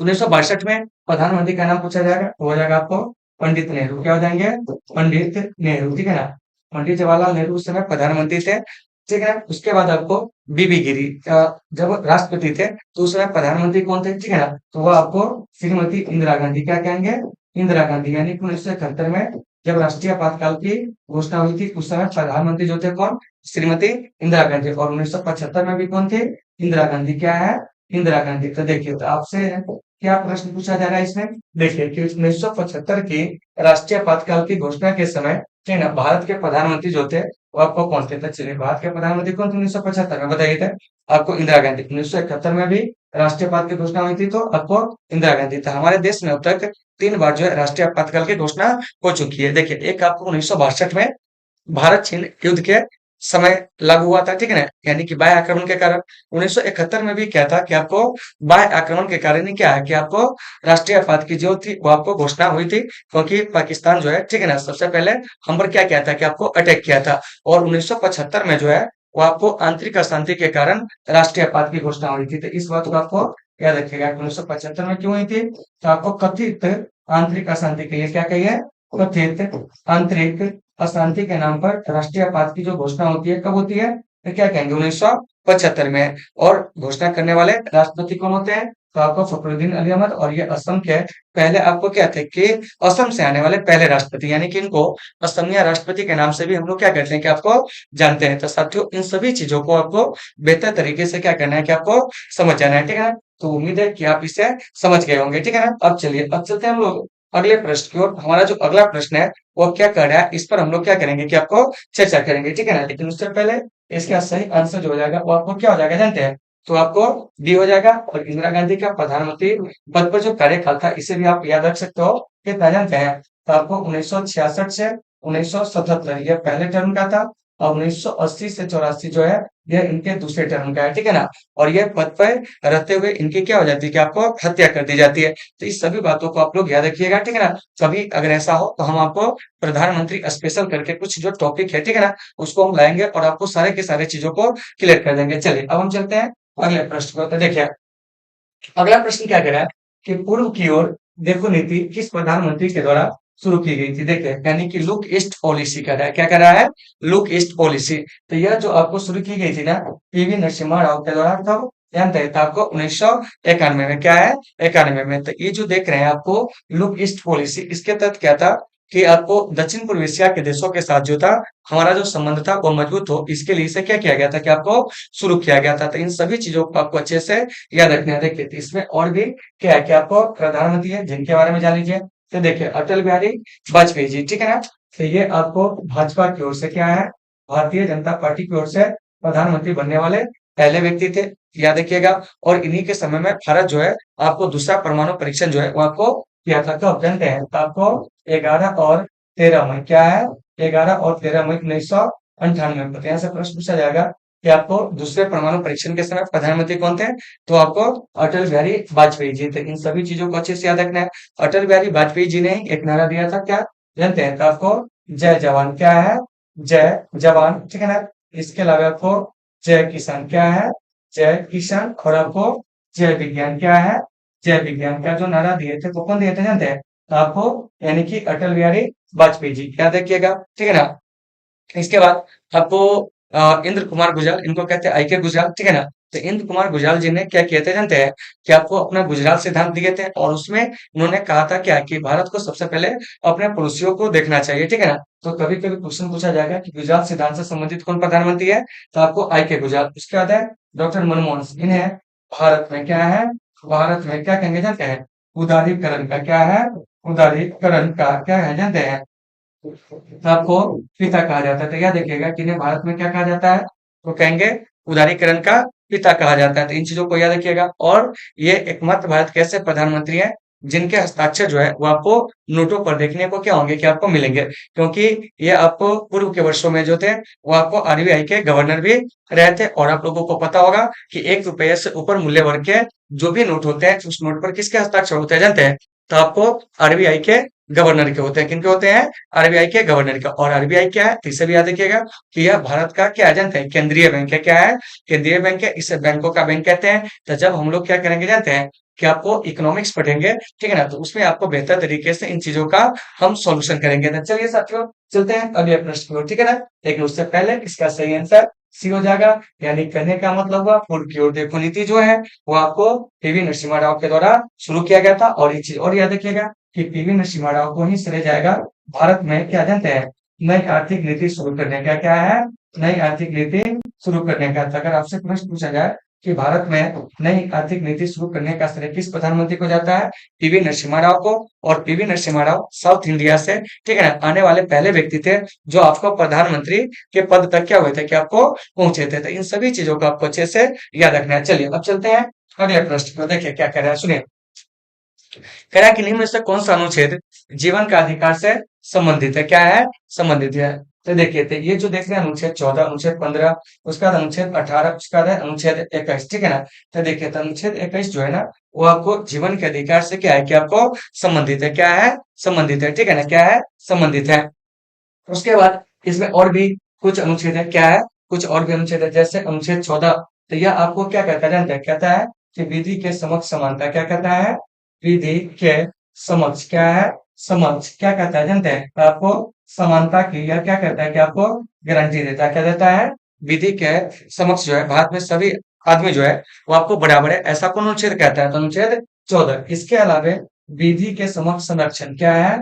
[SPEAKER 1] 1962 में प्रधानमंत्री का नाम पूछा जाएगा, तो हो जाएगा आपको पंडित नेहरू। क्या हो जाएंगे? पंडित नेहरू, ठीक है ना। पंडित जवाहरलाल नेहरू उस समय प्रधानमंत्री थे, ठीक है। उसके बाद आपको बीबी गिरी जब राष्ट्रपति थे, तो उस समय प्रधानमंत्री कौन थे, ठीक है ना। तो वो आपको श्रीमती इंदिरा गांधी, क्या कहेंगे? इंदिरा गांधी। यानी कि 1971 में जब राष्ट्रीय आपातकाल की घोषणा हुई थी, उस समय प्रधानमंत्री जो थे कौन? श्रीमती इंदिरा गांधी। और 1975 में भी कौन थे? इंदिरा गांधी। क्या है? इंदिरा गांधी। तो देखिए, तो आपसे क्या प्रश्न पूछा जा रहा है इसमें? देखिए कि 1975 की राष्ट्रीय आपातकाल की घोषणा के समय, ठीक है ना, भारत के प्रधानमंत्री जो थे वो आपको कौन थे? तो चलिए, भारत के प्रधानमंत्री कौन थे 1975 में? बताइए थे। आपको इंदिरा गांधी। 1971 में भी राष्ट्रीय आपात की घोषणा हुई थी, तो आपको इंदिरा गांधी था। हमारे देश में अब तक 3 बार जो है राष्ट्रीय आपातकाल की घोषणा हो चुकी है। देखिए, एक आपको 1962 में भारत चीन युद्ध के समय लागू हुआ था, ठीक है ना, यानी कि बाह्य आक्रमण के कारण। 1971 में भी क्या था कि आपको बाह्य आक्रमण के कारण ही क्या है कि आपको राष्ट्रीय आपात की जो थी वो आपको घोषणा हुई थी, क्योंकि पाकिस्तान जो है, ठीक है ना, सबसे पहले हम पर क्या किया था कि आपको अटैक किया था। और 1975 में जो है वो आपको आंतरिक अशांति के कारण राष्ट्रीय आपात की घोषणा हुई थी। तो इस बात को आपको याद रखिएगा। 1975 में क्यों हुई थी? तो आपको कथित आंतरिक अशांति कहिए, क्या कहिए? कथित आंतरिक अशांति के नाम पर राष्ट्रीय आपात की जो घोषणा होती है, कब होती है? तो क्या कहेंगे? 1975 में। और घोषणा करने वाले राष्ट्रपति कौन होते हैं? तो आपको फखरुद्दीन अली अहमद। और ये असम के पहले आपको क्या थे कि असम से आने वाले पहले राष्ट्रपति, यानी कि इनको असमिया राष्ट्रपति के नाम से भी हम लोग क्या कहते हैं कि आपको जानते हैं। तो साथियों, इन सभी चीजों को आपको बेहतर तरीके से क्या करना है कि आपको समझ जाना है, ठीक है ना। तो उम्मीद है कि आप इसे समझ गए होंगे, ठीक है ना। अब चलिए, अब चलते हैं हम लोग अगले प्रश्न की ओर। हमारा जो अगला प्रश्न है वो क्या कर रहा है, इस पर हम लोग क्या करेंगे कि आपको चर्चा करेंगे, ठीक है ना। लेकिन उससे पहले इसका सही आंसर जो हो जाएगा वो आपको क्या हो जाएगा जानते हैं? तो आपको डी हो जाएगा। और इंदिरा गांधी का प्रधानमंत्री पद पर जो कार्यकाल था, इसे भी आप याद रख सकते हो, कितना जानते हैं? तो आपको 1966 से 1977 यह पहले टर्म का था, और 1980 से 84 जो है यह इनके दूसरे टर्म का है, ठीक है ना। और यह पद पर रहते हुए इनकी क्या हो जाती है कि आपको हत्या कर दी जाती है। तो इस सभी बातों को आप लोग याद रखिएगा, ठीक है ना। कभी अगर ऐसा हो तो हम आपको प्रधानमंत्री स्पेशल करके कुछ जो टॉपिक है, ठीक है ना, उसको हम लाएंगे और आपको सारे के सारे चीजों को क्लियर कर देंगे। चलिए, अब हम चलते हैं अगले प्रश्न को। तो देखिए, अगला प्रश्न क्या कह रहा है कि पूर्व की ओर देखो नीति किस प्रधानमंत्री के द्वारा शुरू की गई थी? देखिए, यानी कि लुक ईस्ट पॉलिसी कर रहा है। क्या कर रहा है? Look east policy. तो यह जो आपको शुरू की गई थी ना, पीवी नरसिम्हा राव के द्वारा, तब जानते हैं, तो आपको 1991 में। क्या है? 91 में। तो ये जो देख रहे हैं आपको लुक ईस्ट पॉलिसी, इसके तहत क्या था कि आपको दक्षिण पूर्व एशिया के देशों के साथ जो था हमारा जो संबंध था वो मजबूत हो, इसके लिए इसे क्या किया गया था कि आपको शुरू किया गया था। तो इन सभी चीजों को आपको अच्छे से याद रखना है। देखिए, तो इसमें और भी क्या है कि आपको प्रधानमंत्री है जिनके बारे में जान लीजिए। तो देखिए, अटल बिहारी वाजपेयी जी, ठीक है ना। तो ये आपको भाजपा की ओर से क्या है, भारतीय जनता पार्टी की ओर से प्रधानमंत्री बनने वाले पहले व्यक्ति थे, याद रखिएगा। और इन्हीं के समय में भारत जो है आपको दूसरा परमाणु परीक्षण जो है वो आपको किया था। कब जानते हैं? तो आपको 11 और 13 मई। क्या है? 11 और 13 मई 1998 में। तो यहाँ से प्रश्न पूछा जाएगा कि आपको दूसरे परमाणु परीक्षण के समय प्रधानमंत्री कौन थे? तो आपको अटल बिहारी वाजपेयी जी थे। इन सभी चीजों को अच्छे से याद रखना है। अटल बिहारी वाजपेयी जी ने एक नारा दिया था, क्या जानते हैं? तो आपको जय जवान। क्या है? जय जवान, ठीक है ना। इसके अलावा आपको जय किसान। क्या है? जय किसान। और आपको जय विज्ञान। क्या है? जय विज्ञान का जो नारा दिए थे वो कौन दिए थे जानते हैं? तो आपको यानी कि अटल बिहारी वाजपेयी जी, याद रखिएगा, ठीक है ना। इसके बाद आपको इंद्र कुमार गुजराल, इनको कहते हैं आई के गुजराल, ठीक है ना। तो इंद्र कुमार गुजराल जी ने क्या किए थे जानते हैं? कि आपको अपना गुजराल सिद्धांत दिए थे, और उसमें उन्होंने कहा था क्या कि भारत को सबसे पहले अपने पड़ोसियों को देखना चाहिए, ठीक है ना। तो कभी कभी क्वेश्चन पूछा जाएगा कि गुजराल सिद्धांत से संबंधित कौन प्रधानमंत्री है? तो आपको आई के गुजराल। उसके बाद है डॉक्टर मनमोहन सिंह। इन्हें भारत में क्या है, भारत में क्या कहेंगे जानते हैं? उदारीकरण का। क्या है? उदारीकरण का क्या है जानते हैं? तो आपको पिता कहा जाता है। तो याद रखिएगा कि इन्हें भारत में क्या कहा जाता है? तो कहेंगे उदारीकरण का पिता कहा जाता है। तो इन चीजों को याद रखिएगा। और ये एकमात्र भारत के ऐसे प्रधानमंत्री हैं जिनके हस्ताक्षर जो है वो आपको नोटों पर देखने को क्या होंगे कि आपको मिलेंगे, क्योंकि ये आपको पूर्व के वर्षों में जो थे वो आपको आरबीआई के गवर्नर भी रहे थे। और आप लोगों को पता होगा कि 1 रुपये से ऊपर मूल्य वर्ग के जो भी नोट होते हैं उस नोट पर किसके हस्ताक्षर होते हैं जानते हैं? तो आपको आरबीआई के गवर्नर के होते हैं। किनके होते हैं? आरबीआई के गवर्नर का। और आरबीआई क्या है? तो इसे भी याद रखिएगा कि यह भारत का क्या जानते हैं? केंद्रीय बैंक है। क्या है? केंद्रीय बैंक है। इसे बैंकों का बैंक कहते हैं। तो जब हम लोग क्या करेंगे जानते हैं कि आपको इकोनॉमिक्स पढ़ेंगे, ठीक है ना, तो उसमें आपको बेहतर तरीके से इन चीजों का हम सॉल्यूशन करेंगे। तो चलिए साथियों, चलते हैं अगले प्रश्न की ओर, ठीक है ना। लेकिन उससे पहले इसका सही आंसर सी हो जाएगा, यानी कहने का मतलब हुआ पूर्व की ओर देखो नीति जो है वो आपको पीवी नरसिम्हा राव के द्वारा शुरू किया गया था। और एक चीज और याद रखिएगा कि पीवी नरसिम्हा राव को ही श्रेय जाएगा भारत में क्या जानते हैं नई आर्थिक नीति शुरू करने का। क्या है? नई आर्थिक नीति शुरू करने का। तो अगर आपसे प्रश्न पूछा जाए कि भारत में नई आर्थिक नीति शुरू करने का श्रेय किस प्रधानमंत्री को जाता है? पीवी नरसिम्हा राव को। और PV Narasimha Rao south India से, ठीक है ना, आने वाले पहले व्यक्ति थे जो आपको प्रधानमंत्री के पद तक क्या हुए थे, कि आपको पहुंचे थे। तो इन सभी चीजों को आपको अच्छे से याद रखना है। चलिए अब चलते हैं अगले प्रश्न पर। देखिए क्या कह रहा है, सुनिए। कह रहा है कि निम्न में से कौन सा अनुच्छेद जीवन का अधिकार से संबंधित है? क्या है? संबंधित है। तो देखिए, तो ये जो देख रहे हैं अनुच्छेद 14, अनुच्छेद 15, उसके बाद अनुच्छेद 18, उसके बाद है अनुच्छेद 21, ठीक है ना। तो देखिए, तो अनुच्छेद 21 जो है ना वो आपको जीवन के अधिकार से क्या है कि आपको संबंधित है। क्या है? संबंधित है, ठीक है ना। क्या है? संबंधित है। उसके बाद इसमें और भी कुछ अनुच्छेद है। क्या है? कुछ और भी अनुच्छेद है, जैसे अनुच्छेद 14। तो यह आपको क्या कहता है जानते हैं? कहता है कि विधि के समक्ष समानता। क्या कहता है? विधि के समक्ष क्या है? समक्ष क्या कहता है जानते हैं? तो आपको समानता की यह क्या कहता है कि आपको गारंटी देता है। क्या देता है? विधि के समक्ष जो है भारत में सभी आदमी जो है वो आपको बराबर है, ऐसा कौन अनुच्छेद कहता है? तो अनुच्छेद 14। इसके अलावा विधि के समक्ष संरक्षण क्या है?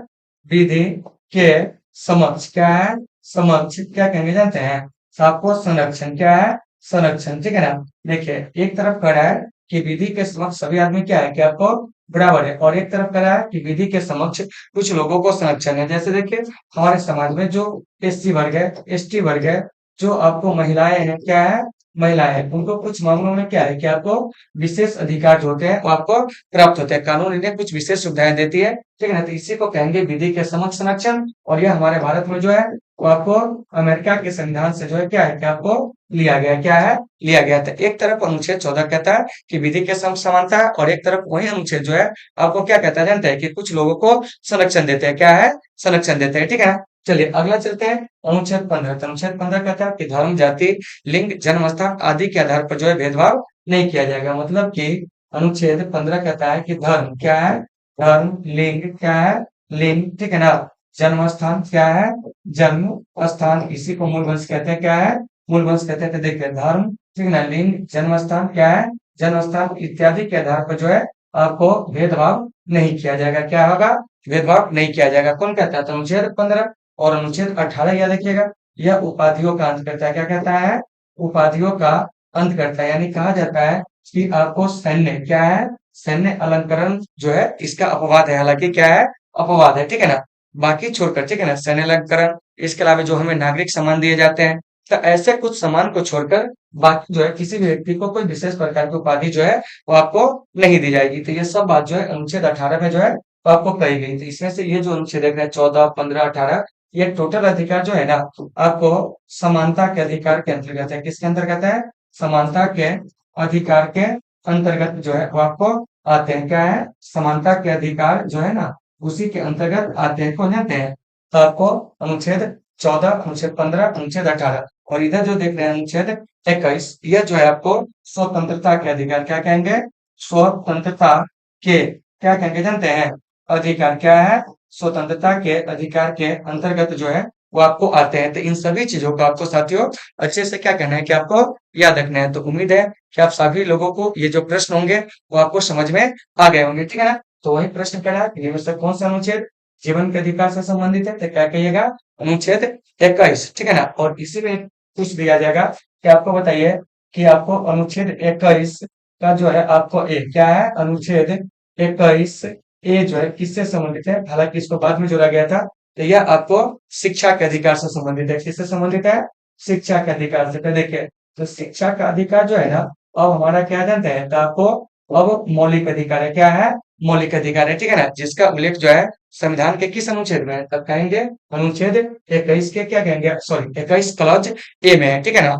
[SPEAKER 1] विधि के समक्ष क्या है? समक्ष क्या कहेंगे जानते हैं? तो आपको संरक्षण क्या है? संरक्षण, ठीक है ना। देखिए, एक तरफ कह रहा है कि विधि के समक्ष सभी आदमी क्या है कि आपको बराबर है, और एक तरफ कह रहा है कि विधि के समक्ष कुछ लोगों को संरक्षण है। जैसे देखिए, हमारे समाज में जो एससी वर्ग है, एसटी वर्ग है, जो आपको महिलाएं हैं, क्या है? महिलाएं हैं, उनको कुछ मामलों में क्या है कि आपको विशेष अधिकार जो होते हैं वो आपको प्राप्त होते हैं। कानून इन्हें कुछ विशेष सुविधाएं देती है, ठीक है ना। तो इसी को कहेंगे विधि के समक्ष संरक्षण। और यह हमारे भारत में जो है वो आपको अमेरिका के संविधान से जो है क्या है कि आपको लिया गया। क्या है? लिया गया था। एक तरफ अनुच्छेद 14 कहता है कि विधि के समक्ष समानता है, और एक तरफ वही अनुच्छेद जो है आपको क्या कहता है जानते हैं कि कुछ लोगों को संरक्षण देते हैं। क्या है? संरक्षण देते हैं, ठीक है ना। चलिए अगला चलते हैं अनुच्छेद 15। तो अनुच्छेद 15 कहता है कि धर्म, जाति, लिंग, जन्म स्थान आदि के आधार पर जो है भेदभाव नहीं किया जाएगा। मतलब कि अनुच्छेद 15 कहता है कि धर्म क्या है? धर्म, लिंग क्या है? लिंग, ठीक है ना। जन्म स्थान क्या है? जन्म स्थान, इसी को मूल वंश कहते हैं। क्या है? मूल वंश कहते हैं। तो देखिए, धर्म, ठीक है ना, लिंग, जन्म स्थान क्या है? जन्म स्थान इत्यादि के आधार पर जो है आपको भेदभाव नहीं किया जाएगा। क्या होगा? भेदभाव नहीं किया जाएगा। कौन कहता है? तो अनुच्छेद 15। और अनुच्छेद 18 याद रखिएगा, यह उपाधियों का अंत करता है। क्या कहता है? उपाधियों का अंत करता है। यानी कहा जाता है कि आपको सैन्य क्या है? सैन्य अलंकरण जो है इसका अपवाद है। हालांकि क्या है? अपवाद है, ठीक है ना। बाकी छोड़कर, ठीक है ना, सैन्य अलंकरण, इसके अलावा जो हमें नागरिक सम्मान दिए जाते हैं, तो ऐसे कुछ सम्मान को छोड़कर बाकी जो है किसी भी व्यक्ति को कोई विशेष प्रकार की उपाधि जो है वो आपको नहीं दी जाएगी। तो ये सब बात जो है अनुच्छेद 18 में जो है वो आपको कही गई थी। इसमें से ये जो अनुच्छेद है 14, 15, 18, ये टोटल अधिकार जो है ना आपको समानता के अधिकार के अंतर्गत है। किसके अंतर्गत है? समानता के अधिकार के अंतर्गत जो है वो आपको आते हैं। क्या है? समानता के अधिकार जो है ना उसी के अंतर्गत आते हैं। कौन जाते हैं? तो आपको अनुच्छेद 14, अनुच्छेद 15, अनुच्छेद 18, और इधर जो देख रहे हैं अनुच्छेद 21, यह जो है आपको स्वतंत्रता के अधिकार क्या कहेंगे? स्वतंत्रता के क्या कहेंगे जानते हैं? अधिकार। क्या है? स्वतंत्रता के अधिकार के अंतर्गत जो है वो आपको आते हैं। तो इन सभी चीजों को आपको साथियों अच्छे से क्या कहना है कि आपको याद रखना है। तो उम्मीद है कि आप सभी लोगों को ये जो प्रश्न होंगे वो आपको समझ में आ गए होंगे, ठीक है ना। तो वही प्रश्न कह रहा है कि इनमें से कौन सा अनुच्छेद जीवन के अधिकार से संबंधित है? तो क्या कहिएगा? अनुच्छेद 21, ठीक है ना। और इसी में पूछ दिया जाएगा कि आपको बताइए कि आपको अनुच्छेद 21 का जो है आपको ए क्या है? अनुच्छेद 21 ए जो है किससे संबंधित है? हालांकि इसको बाद में जोड़ा गया था। तो यह आपको शिक्षा के अधिकार से संबंधित है। किससे संबंधित है? शिक्षा के अधिकार से। तो देखिए, तो शिक्षा का अधिकार जो है ना अब हमारा क्या जानते हैं? तो आपको अब मौलिक अधिकार है। क्या है? मौलिक अधिकार है, ठीक है ना, जिसका उल्लेख जो है संविधान के किस अनुच्छेद में है? तब कहेंगे अनुच्छेद 21 के क्या कहेंगे? सॉरी, 21 क्लॉज ए में है, ठीक है ना।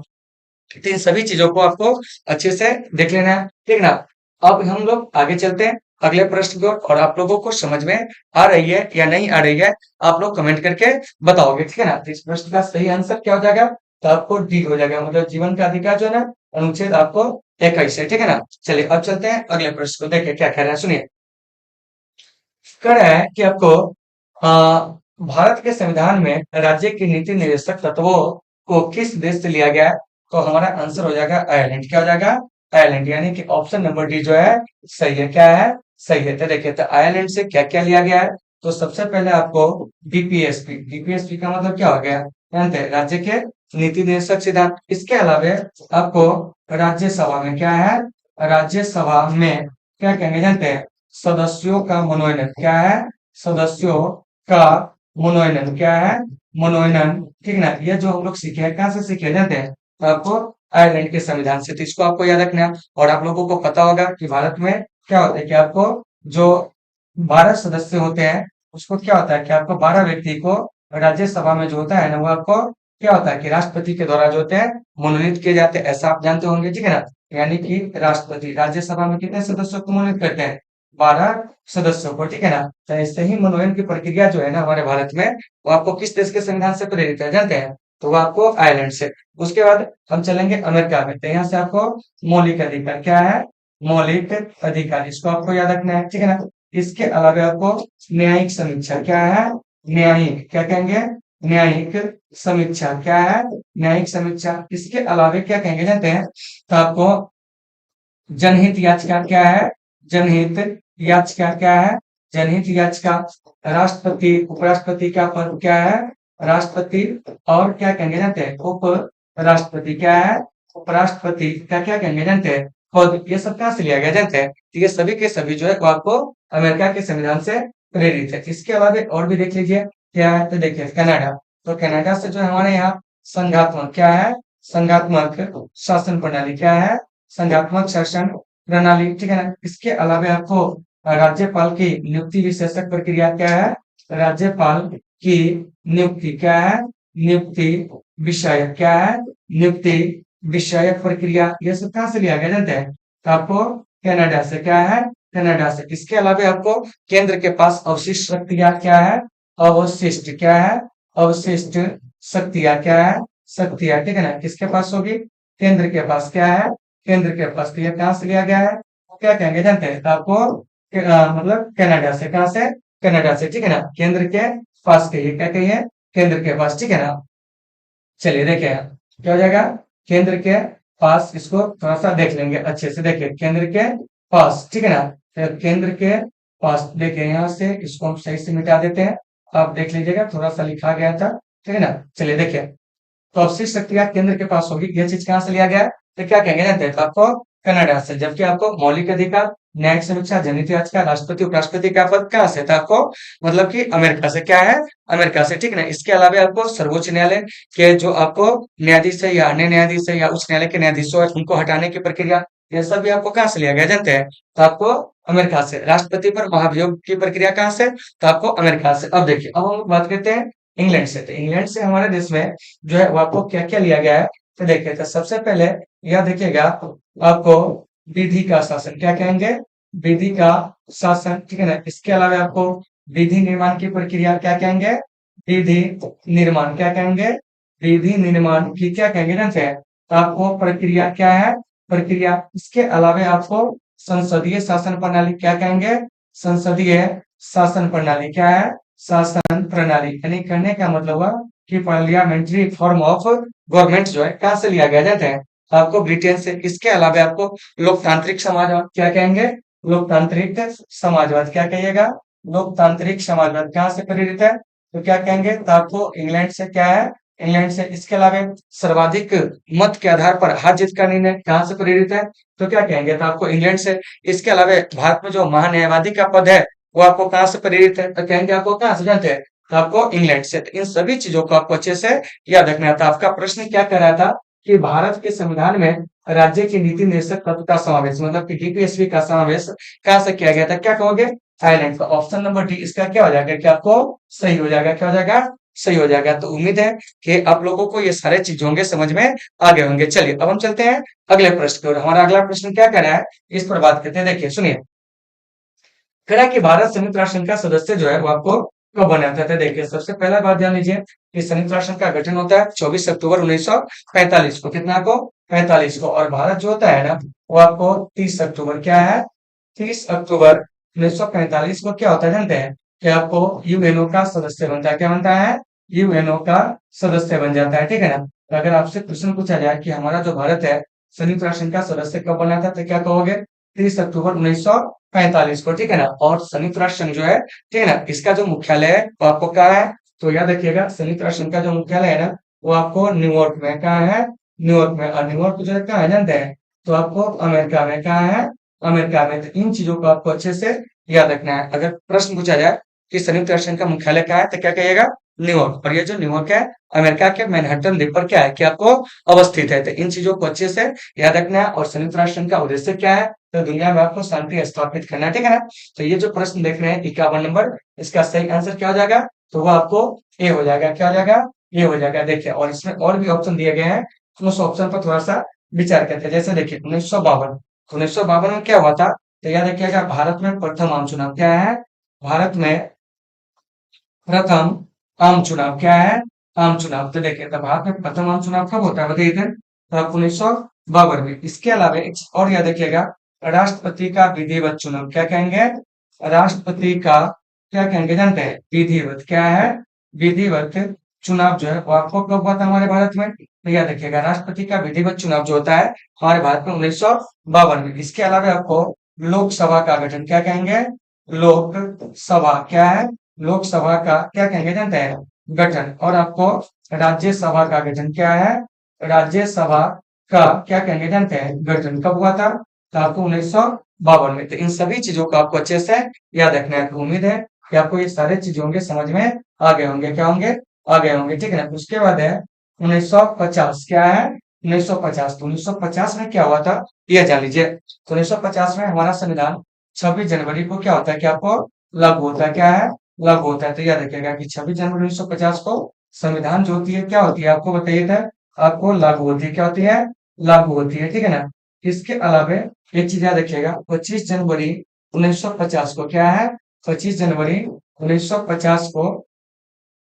[SPEAKER 1] तो इन सभी चीजों को आपको अच्छे से देख लेना है, ठीक है ना। अब हम लोग आगे चलते हैं। अगले प्रश्न की ओर। और आप लोगों को समझ में आ रही है या नहीं आ रही है, आप लोग कमेंट करके बताओगे, ठीक है ना। तो इस प्रश्न का सही आंसर क्या हो जाएगा, तो आपको डी हो जाएगा, मतलब जीवन का अधिकार जो है ना, अनुच्छेद आपको 21 है, ठीक है ना। चलिए अब चलते हैं अगले प्रश्न को, देखिए क्या कह रहा है, सुनिए। कह रहा है कि आपको भारत के संविधान में राज्य की नीति निर्देशक तत्वों को किस देश से लिया गया है, तो हमारा आंसर हो जाएगा आयरलैंड। क्या हो जाएगा, आयरलैंड, यानी कि ऑप्शन नंबर डी जो है सही है। क्या है, सही है। तो देखिए, तो आयरलैंड से क्या क्या लिया गया है, तो सबसे पहले आपको बीपीएसपी, बीपीएसपी का मतलब क्या हो गया, जानते हैं, राज्य के नीति निर्देशक सिद्धांत। इसके अलावा आपको राज्यसभा में क्या है, राज्यसभा में क्या कहेंगे जानते हैं, सदस्यों का मनोनयन। क्या है, सदस्यों का मनोनयन। क्या है, मनोनयन, ठीक ना। ये जो हम लोग सीखे हैं, कहाँ से सीखे जानते हैं, तो आपको आयरलैंड के संविधान से। तो इसको आपको याद रखना है। और आप लोगों को पता होगा कि भारत में क्या होता है कि आपको जो 12 सदस्य होते हैं, उसको क्या होता है कि आपको 12 व्यक्ति को राज्यसभा में जो होता है ना, वो आपको क्या होता है कि राष्ट्रपति के द्वारा जो होते हैं मनोनीत किए जाते हैं, ऐसा आप जानते होंगे, ठीक है ना। यानी कि राष्ट्रपति राज्यसभा में कितने सदस्यों को मनोनीत करते हैं, 12 सदस्यों को, ठीक है ना। तो ऐसे ही मनोनयन की प्रक्रिया जो है ना हमारे भारत में, वो आपको किस देश के संविधान से प्रेरित है जानते हैं, तो वो आपको आयरलैंड से। उसके बाद हम चलेंगे अमेरिका में, तो यहाँ से आपको मौलिक अधिकार। क्या है, मौलिक अधिकार, इसको आपको याद रखना है, ठीक है ना। इसके अलावा आपको न्यायिक समीक्षा। क्या है, न्यायिक, क्या कहेंगे, न्यायिक समीक्षा। क्या है, न्यायिक समीक्षा। इसके अलावा क्या कहेंगे जानते हैं, तो आपको जनहित याचिका। क्या है, जनहित याचिका। क्या है, जनहित याचिका। राष्ट्रपति उपराष्ट्रपति का पद। क्या है, राष्ट्रपति। और क्या कहेंगे जानते हैं, उप राष्ट्रपति। क्या है, उपराष्ट्रपति का क्या कहेंगे जानते हैं, पद। ये सब कहाँ से लिया गया जानते हैं, तो ये सभी के सभी जो है वो आपको अमेरिका के संविधान से प्रेरित है। इसके अलावा और भी देख लीजिए क्या है, तो देखिए कनाडा। तो कनाडा से जो है हमारे यहाँ संघात्मक। क्या है, संघात्मक शासन प्रणाली। क्या है, संघात्मक शासन प्रणाली, ठीक है ना। इसके अलावा आपको राज्यपाल की नियुक्ति विशेषक प्रक्रिया। क्या है, राज्यपाल की नियुक्ति। क्या है, नियुक्ति विषयक। क्या है, नियुक्ति विषयक प्रक्रिया। ये सब कहाँ से लिया गया जानते हैं, तो आपको कनाडा से। क्या है, कनाडा से। इसके अलावा आपको केंद्र के पास अवशिष्ट शक्तियां। क्या है, अवशिष्ट। क्या है, अवशिष्ट शक्तियां। क्या है, शक्तियां, ठीक है ना, किसके पास होगी, केंद्र के पास। क्या है, केंद्र के पास। तो ये कहाँ से लिया गया है, क्या कहेंगे जानते हैं, तो आपको मतलब कनाडा से। कहाँ से, कनाडा से, ठीक है ना। केंद्र के पास कहिए, क्या कहिए, केंद्र के पास, ठीक है ना। चलिए देखिए क्या हो जाएगा, केंद्र के पास। इसको थोड़ा सा देख लेंगे अच्छे से, देखिए केंद्र के पास, ठीक है ना। तो केंद्र के पास, देखिए यहाँ से इसको हम सही से मिटा देते हैं, आप देख लीजिएगा थोड़ा सा लिखा गया था, ठीक है ना। चलिए देखिए, तो अवशिष्ट शक्तियां केंद्र के पास होगी। यह चीज कहाँ से लिया गया है, तो क्या कहेंगे जानते हैं, तो आपको कनाडा से। जबकि आपको मौलिक अधिकार, न्यायिक समीक्षा, जनहित याचिका, राष्ट्रपति उपराष्ट्रपति का पद कहाँ से था, आपको मतलब कि अमेरिका से। क्या है, अमेरिका से, ठीक है ना। इसके अलावा आपको सर्वोच्च न्यायालय के जो आपको न्यायाधीश है या अन्य न्यायाधीश है या उच्च न्यायालय के न्यायाधीशों है, उनको हटाने की प्रक्रिया, यह सब भी आपको कहाँ से लिया गया जानते हैं, तो आपको अमेरिका से। राष्ट्रपति पर महाभियोग की प्रक्रिया कहाँ से, तो आपको अमेरिका से। अब देखिए, अब हम बात करते हैं इंग्लैंड से। तो इंग्लैंड से हमारे देश में जो है वो आपको क्या क्या लिया गया है, तो देखिए, तो सबसे पहले यह देखिएगा आपको विधि का शासन। क्या कहेंगे, विधि का शासन, ठीक है ना। इसके अलावा आपको विधि निर्माण की प्रक्रिया। क्या कहेंगे, विधि निर्माण। क्या कहेंगे, विधि निर्माण की क्या कहेंगे जानते हैं, तो आपको प्रक्रिया। क्या है, प्रक्रिया। इसके अलावा आपको संसदीय शासन प्रणाली। क्या कहेंगे, संसदीय शासन प्रणाली। क्या है, शासन प्रणाली, यानी कहने का मतलब हुआ कि पार्लियामेंट्री फॉर्म ऑफ गवर्नमेंट जो है कहाँ से लिया गया जाता है, आपको ब्रिटेन से। इसके अलावा आपको लोकतांत्रिक समाजवाद। क्या कहेंगे, लोकतांत्रिक समाजवाद। क्या कहिएगा, लोकतांत्रिक समाजवाद कहाँ से प्रेरित है, तो क्या कहेंगे, तो आपको इंग्लैंड से। क्या है, इंग्लैंड से। इसके अलावा सर्वाधिक मत के आधार पर हार जीत का निर्णय कहाँ से प्रेरित है, तो क्या कहेंगे, तो आपको इंग्लैंड से। इसके अलावा भारत में जो महान्यायवादी का पद है वो आपको कहाँ से प्रेरित है, तो कहेंगे आपको कहाँ से जानते हैं, तो आपको इंग्लैंड से। तो इन सभी चीजों को आपको अच्छे से याद रखना था। आपका प्रश्न क्या कर रहा था कि भारत के संविधान में राज्य की नीति निर्देशक तत्व का समावेश, मतलब कि डीपीएसपी का समावेश कहाँ से किया गया था, क्या कहोगे, थाईलैंड का। ऑप्शन नंबर डी इसका क्या हो जाएगा, क्या आपको सही हो जाएगा, क्या हो जाएगा, सही हो जाएगा। तो उम्मीद है कि आप लोगों को ये सारे चीज होंगे समझ में आ गए होंगे। चलिए अब हम चलते हैं अगले प्रश्न की ओर। हमारा अगला प्रश्न क्या कर रहा है, इस पर बात करते हैं। देखिए सुनिए, कह रहा है कि भारत संयुक्त राष्ट्र संघ का सदस्य जो है वो आपको कब बना था? तो देखिए सबसे पहला बात ध्यान लीजिए कि संयुक्त राष्ट्र संघ का गठन होता है 24 अक्टूबर 1945 को। कितना को? 45 को। और भारत जो होता है ना वो आपको 30 अक्टूबर क्या है? 30 अक्टूबर 1945 को क्या होता है जानते हैं? कि आपको यूएनओ का सदस्य बनता है। क्या बनता है? यूएनओ का सदस्य बन जाता है। ठीक है ना? तो अगर आपसे प्रश्न पूछा जाए कि हमारा जो भारत है संयुक्त राष्ट्र संघ का सदस्य कब बना था, तो क्या कहोगे? 30 अक्टूबर 1945 को। ठीक है ना? और संयुक्त राष्ट्र संघ जो है, ठीक है ना, इसका जो मुख्यालय है वो आपको कहाँ है? तो याद रखिएगा संयुक्त राष्ट्र संघ का जो मुख्यालय है ना वो आपको न्यूयॉर्क में। कहाँ है? न्यूयॉर्क में। और न्यूयॉर्क जो है कहाँ है जानते हैं? तो आपको अमेरिका में। कहाँ है? अमेरिका में। तो इन चीजों को आपको अच्छे से याद रखना है। अगर प्रश्न पूछा जाए कि संयुक्त राष्ट्र संघ का मुख्यालय कहाँ है, तो क्या कहिएगा? न्यूयॉर्क। और ये जो न्यूयॉर्क है अमेरिका के मैनहट्टन द्वीप पर क्या है कि आपको अवस्थित है। तो इन चीजों को अच्छे से याद रखना है। और संयुक्त राष्ट्र संघ का उद्देश्य क्या है? तो दुनिया में आपको शांति स्थापित करना है। ठीक है ना? तो ये जो प्रश्न देख रहे हैं 51 नंबर, इसका सही आंसर क्या हो जाएगा? तो वो आपको ए हो जाएगा। क्या हो जाएगा? ए हो जाएगा। देखिए और इसमें और भी ऑप्शन दिए गए हैं, तो उस ऑप्शन पर थोड़ा सा विचार करते हैं। जैसे देखिए 1952, 1952 में क्या हुआ था? तो याद रखिएगा भारत में प्रथम आम चुनाव क्या है? भारत में प्रथम आम चुनाव क्या है? आम चुनाव। तो देखिए तो भारत में प्रथम आम चुनाव कब होता है बताइए इधर? तो आप 1952 में। इसके अलावा एक चीज और याद रखिएगा, राष्ट्रपति का विधिवत चुनाव क्या कहेंगे? राष्ट्रपति का क्या कहेंगे जानते हैं? विधिवत। क्या है? विधिवत चुनाव जो है वो आपको कब हुआ था हमारे भारत में? तो याद रखिएगा राष्ट्रपति का विधिवत चुनाव जो होता है हमारे भारत में 1952 में। इसके अलावा आपको लोकसभा का गठन क्या कहेंगे? लोकसभा। क्या है? लोकसभा का क्या कहेंगे जानते हैं? गठन। और आपको राज्यसभा का गठन क्या है? राज्यसभा का क्या कहेंगे जानते हैं? गठन कब हुआ था? तो आपको 1952 में। तो इन सभी चीजों को आपको अच्छे से याद रखना है। तो उम्मीद है कि आपको ये सारे चीज होंगे समझ में आ गए होंगे। क्या होंगे? आ गए होंगे। ठीक है ना? उसके बाद है 1950। क्या है? 1950। तो 1950 में क्या हुआ था ये जान लीजिए। तो 1950 में हमारा संविधान 26 जनवरी को क्या होता है कि आपको लागू होता है। क्या है? लागू होता है। तो याद रखिएगा कि 26 जनवरी 1950 को संविधान जो होती है क्या होती है आपको बताइए था? आपको लागू होती है। क्या होती है? लागू होती है। ठीक है ना? इसके अलावा एक चीज याद रखिएगा, 25 जनवरी 1950 को क्या है? 25 जनवरी 1950 को,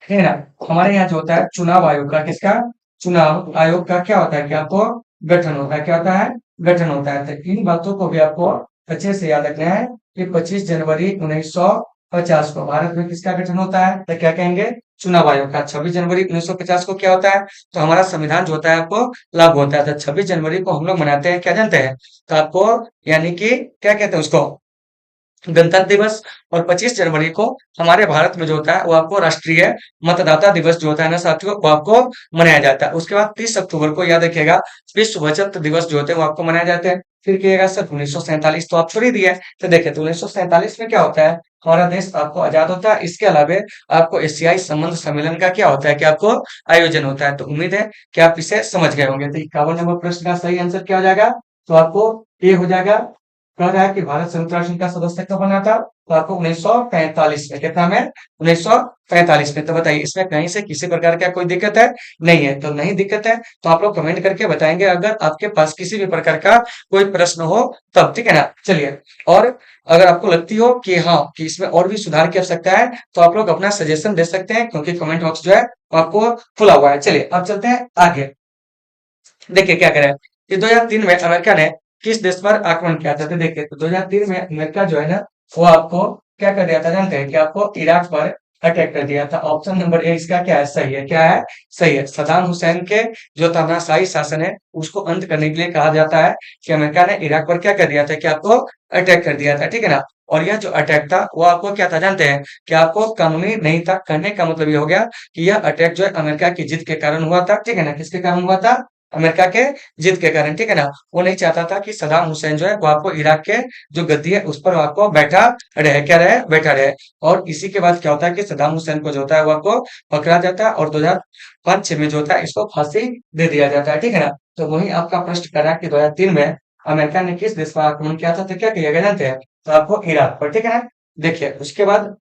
[SPEAKER 1] ठीक है ना, हमारे यहाँ जो होता है चुनाव आयोग का, किसका? चुनाव आयोग का क्या होता है कि आपको गठन होता है। क्या होता है? गठन होता है। तो इन बातों को भी आपको अच्छे से याद रखना है कि 25 जनवरी 1950 को भारत में किसका गठन होता है? तो क्या कहेंगे? चुनाव आयोग का। 26 जनवरी 1950 को क्या होता है? तो हमारा संविधान जो होता है आपको लागू होता है। तो 26 जनवरी को हम लोग मनाते हैं क्या जानते हैं? तो आपको यानी कि क्या कहते हैं उसको? गणतंत्र दिवस। और 25 जनवरी को हमारे भारत में जो होता है वो आपको राष्ट्रीय मतदाता दिवस जो होता है ना साथियों वो आपको मनाया जाता है। उसके बाद 30 अक्टूबर को याद रखिएगा विश्व बचत दिवस जो होते हैं वो आपको मनाए जाते हैं। फिर कहिएगा सर 1947 तो आप छोड़ ही दिए। तो देखिए तो 1947 में क्या होता है? हमारा देश आपको आजाद होता है। इसके अलावा आपको एशियाई संबंध सम्मेलन का क्या होता है कि आपको आयोजन होता है। तो उम्मीद है कि आप इसे समझ गए होंगे। तो 51 नंबर प्रश्न का सही आंसर क्या हो जाएगा? तो आपको ये हो जाएगा। कह रहा है कि भारत संयुक्त राष्ट्र संघ का सदस्य कब बना था? तो आपको 1945 में। कितना में? 1945 में। तो बताइए इसमें कहीं से किसी प्रकार का कोई दिक्कत है? नहीं है। तो नहीं दिक्कत है तो आप लोग कमेंट करके बताएंगे अगर आपके पास किसी भी प्रकार का कोई प्रश्न हो तब। ठीक है ना? चलिए और अगर आपको लगती हो कि हाँ कि इसमें और भी सुधार की आवश्यकता है तो आप लोग अपना सजेशन दे सकते हैं, क्योंकि कमेंट बॉक्स जो है वो आपको खुला हुआ है। चलिए अब चलते हैं आगे। देखिए क्या करें कि 2003 में अमेरिका ने किस देश पर आक्रमण किया था? तो देखिए तो 2003 में अमेरिका जो है ना वो आपको क्या कर दिया था जानते हैं? कि आपको इराक पर अटैक कर दिया था। ऑप्शन नंबर ए इसका क्या है? सही है। क्या है? सही है। सदाम हुसैन के जो तानाशाही शासन है उसको अंत करने के लिए कहा जाता है कि अमेरिका ने इराक पर क्या कर दिया था कि आपको अटैक कर दिया था। ठीक है ना? और यह जो अटैक था वो आपको क्या था जानते हैं? कि आपको कानूनी नहीं था। करने का मतलब ये हो गया कि यह अटैक जो है अमेरिका की जीत के कारण हुआ था। ठीक है ना? किसके कारण हुआ था? अमेरिका के जीत के कारण। ठीक है ना? वो नहीं चाहता था कि सदाम हुसैन जो है वो आपको इराक के जो गद्दी है उस पर आपको बैठा रहे। क्या रहे? बैठा रहे। और इसी के बाद क्या होता है कि सदाम हुसैन को जो होता है वो आपको पकड़ा जाता है और 2005-6 में जो होता है इसको फांसी दे दिया जाता है। ठीक है ना? तो वही आपका प्रश्न कर रहा है कि 2003 में अमेरिका ने किस देश पर आक्रमण किया था? तो क्या किया गया जानते हैं? तो आपको इराक पर। ठीक है ना? देखिए उसके बाद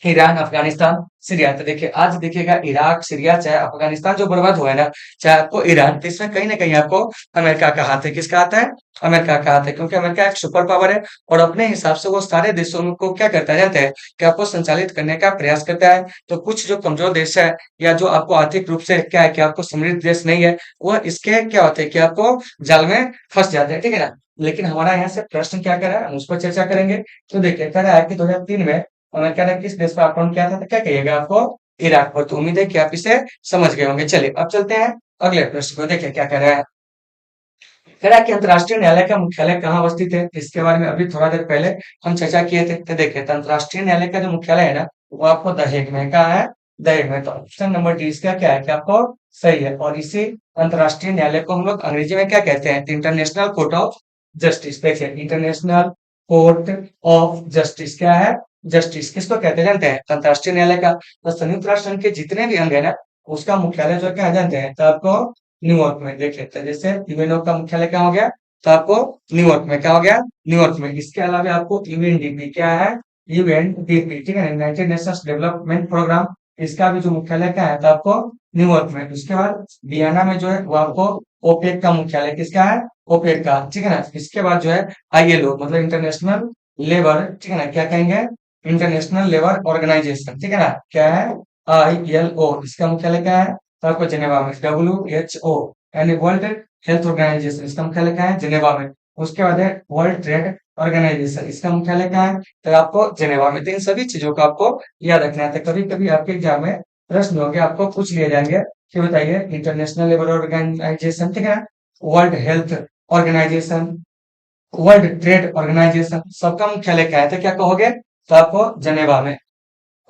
[SPEAKER 1] ईरान, अफगानिस्तान, सीरिया। तो देखिए आज देखिएगा इराक, सीरिया चाहे अफगानिस्तान जो बर्बाद हुआ है ना, चाहे आपको ईरान, तो इसमें कहीं ना कहीं आपको अमेरिका का हाथ है। किसका हाथ है? अमेरिका का हाथ है, क्योंकि अमेरिका एक सुपर पावर है और अपने हिसाब से वो सारे देशों को क्या करता है जानते हैं, कि आपको संचालित करने का प्रयास करता है। तो कुछ जो कमजोर देश है या जो आपको आर्थिक रूप से क्या है कि आपको समृद्ध देश नहीं है, वह इसके क्या होते हैं कि आपको जाल में फंस जाते हैं, ठीक है ना। लेकिन हमारा यहाँ से प्रश्न क्या कर रहा है, हम उस पर चर्चा करेंगे। तो देखिए कह रहा है कि 2003 में अमेरिका ने किस देश पर आक्रमण किया था, तो क्या कहिएगा आपको? इराक पर। तो उम्मीद है कि आप इसे समझ गए होंगे। चलिए अब चलते हैं अगले प्रश्न को। देखिए क्या कह रहा है, कह रहा है कि अंतर्राष्ट्रीय न्यायालय का मुख्यालय कहाँ अवस्थित है। इसके बारे में अभी थोड़ा देर पहले हम चर्चा किए थे। तो देखिए तो अंतर्राष्ट्रीय न्यायालय का जो मुख्यालय है ना, वो आपको द हेग में। कहाँ है? द हेग में। तो ऑप्शन नंबर डी इसका क्या है कि आपको सही है। और इसी अंतर्राष्ट्रीय न्यायालय को हम लोग अंग्रेजी में क्या कहते हैं? International court of justice. देखिए इंटरनेशनल कोर्ट ऑफ जस्टिस क्या है? जस्टिस किसको कहते हैं जानते हैं? अंतर्राष्ट्रीय न्यायालय का। तो संयुक्त राष्ट्र संघ के जितने भी अंग है ना, उसका मुख्यालय जो क्या है जानते हैं? तो आपको न्यूयॉर्क में। देख लेते हैं जैसे यूएनओ का मुख्यालय क्या हो गया, तो आपको न्यूयॉर्क में। क्या हो गया? न्यूयॉर्क में। इसके अलावा आपको यूएनडीपी क्या है? यूएनडीपी, ठीक है, यूनाइटेड नेशंस डेवलपमेंट प्रोग्राम। इसका भी जो मुख्यालय क्या है, तो आपको न्यूयॉर्क में। उसके बाद वियना में जो है वो आपको ओपेक का मुख्यालय किसका है? ओपेक का, ठीक है ना। इसके बाद जो है आईएलओ मतलब इंटरनेशनल लेबर, ठीक है ना, क्या कहेंगे? इंटरनेशनल लेबर ऑर्गेनाइजेशन, ठीक है ना। क्या है? आईएलओ। इसका मुख्यालय क्या है? तो आपको जिनेवा में। WHO यानी वर्ल्ड हेल्थ ऑर्गेनाइजेशन, इसका मुख्यालय क्या है? जिनेवा में। उसके बाद है वर्ल्ड ट्रेड ऑर्गेनाइजेशन, इसका मुख्यालय क्या है? तो आपको जिनेवा में। तो इन सभी चीजों को आपको याद रखना है। तो कभी कभी आपके एग्जाम में प्रश्न होंगे, आपको पूछ लिए जाएंगे कि बताइए इंटरनेशनल लेबर ऑर्गेनाइजेशन, ठीक है, world health organisation, world trade organisation, सबका मुख्यालय क्या है? तो क्या कहोगे? तो आपको जनेवा में।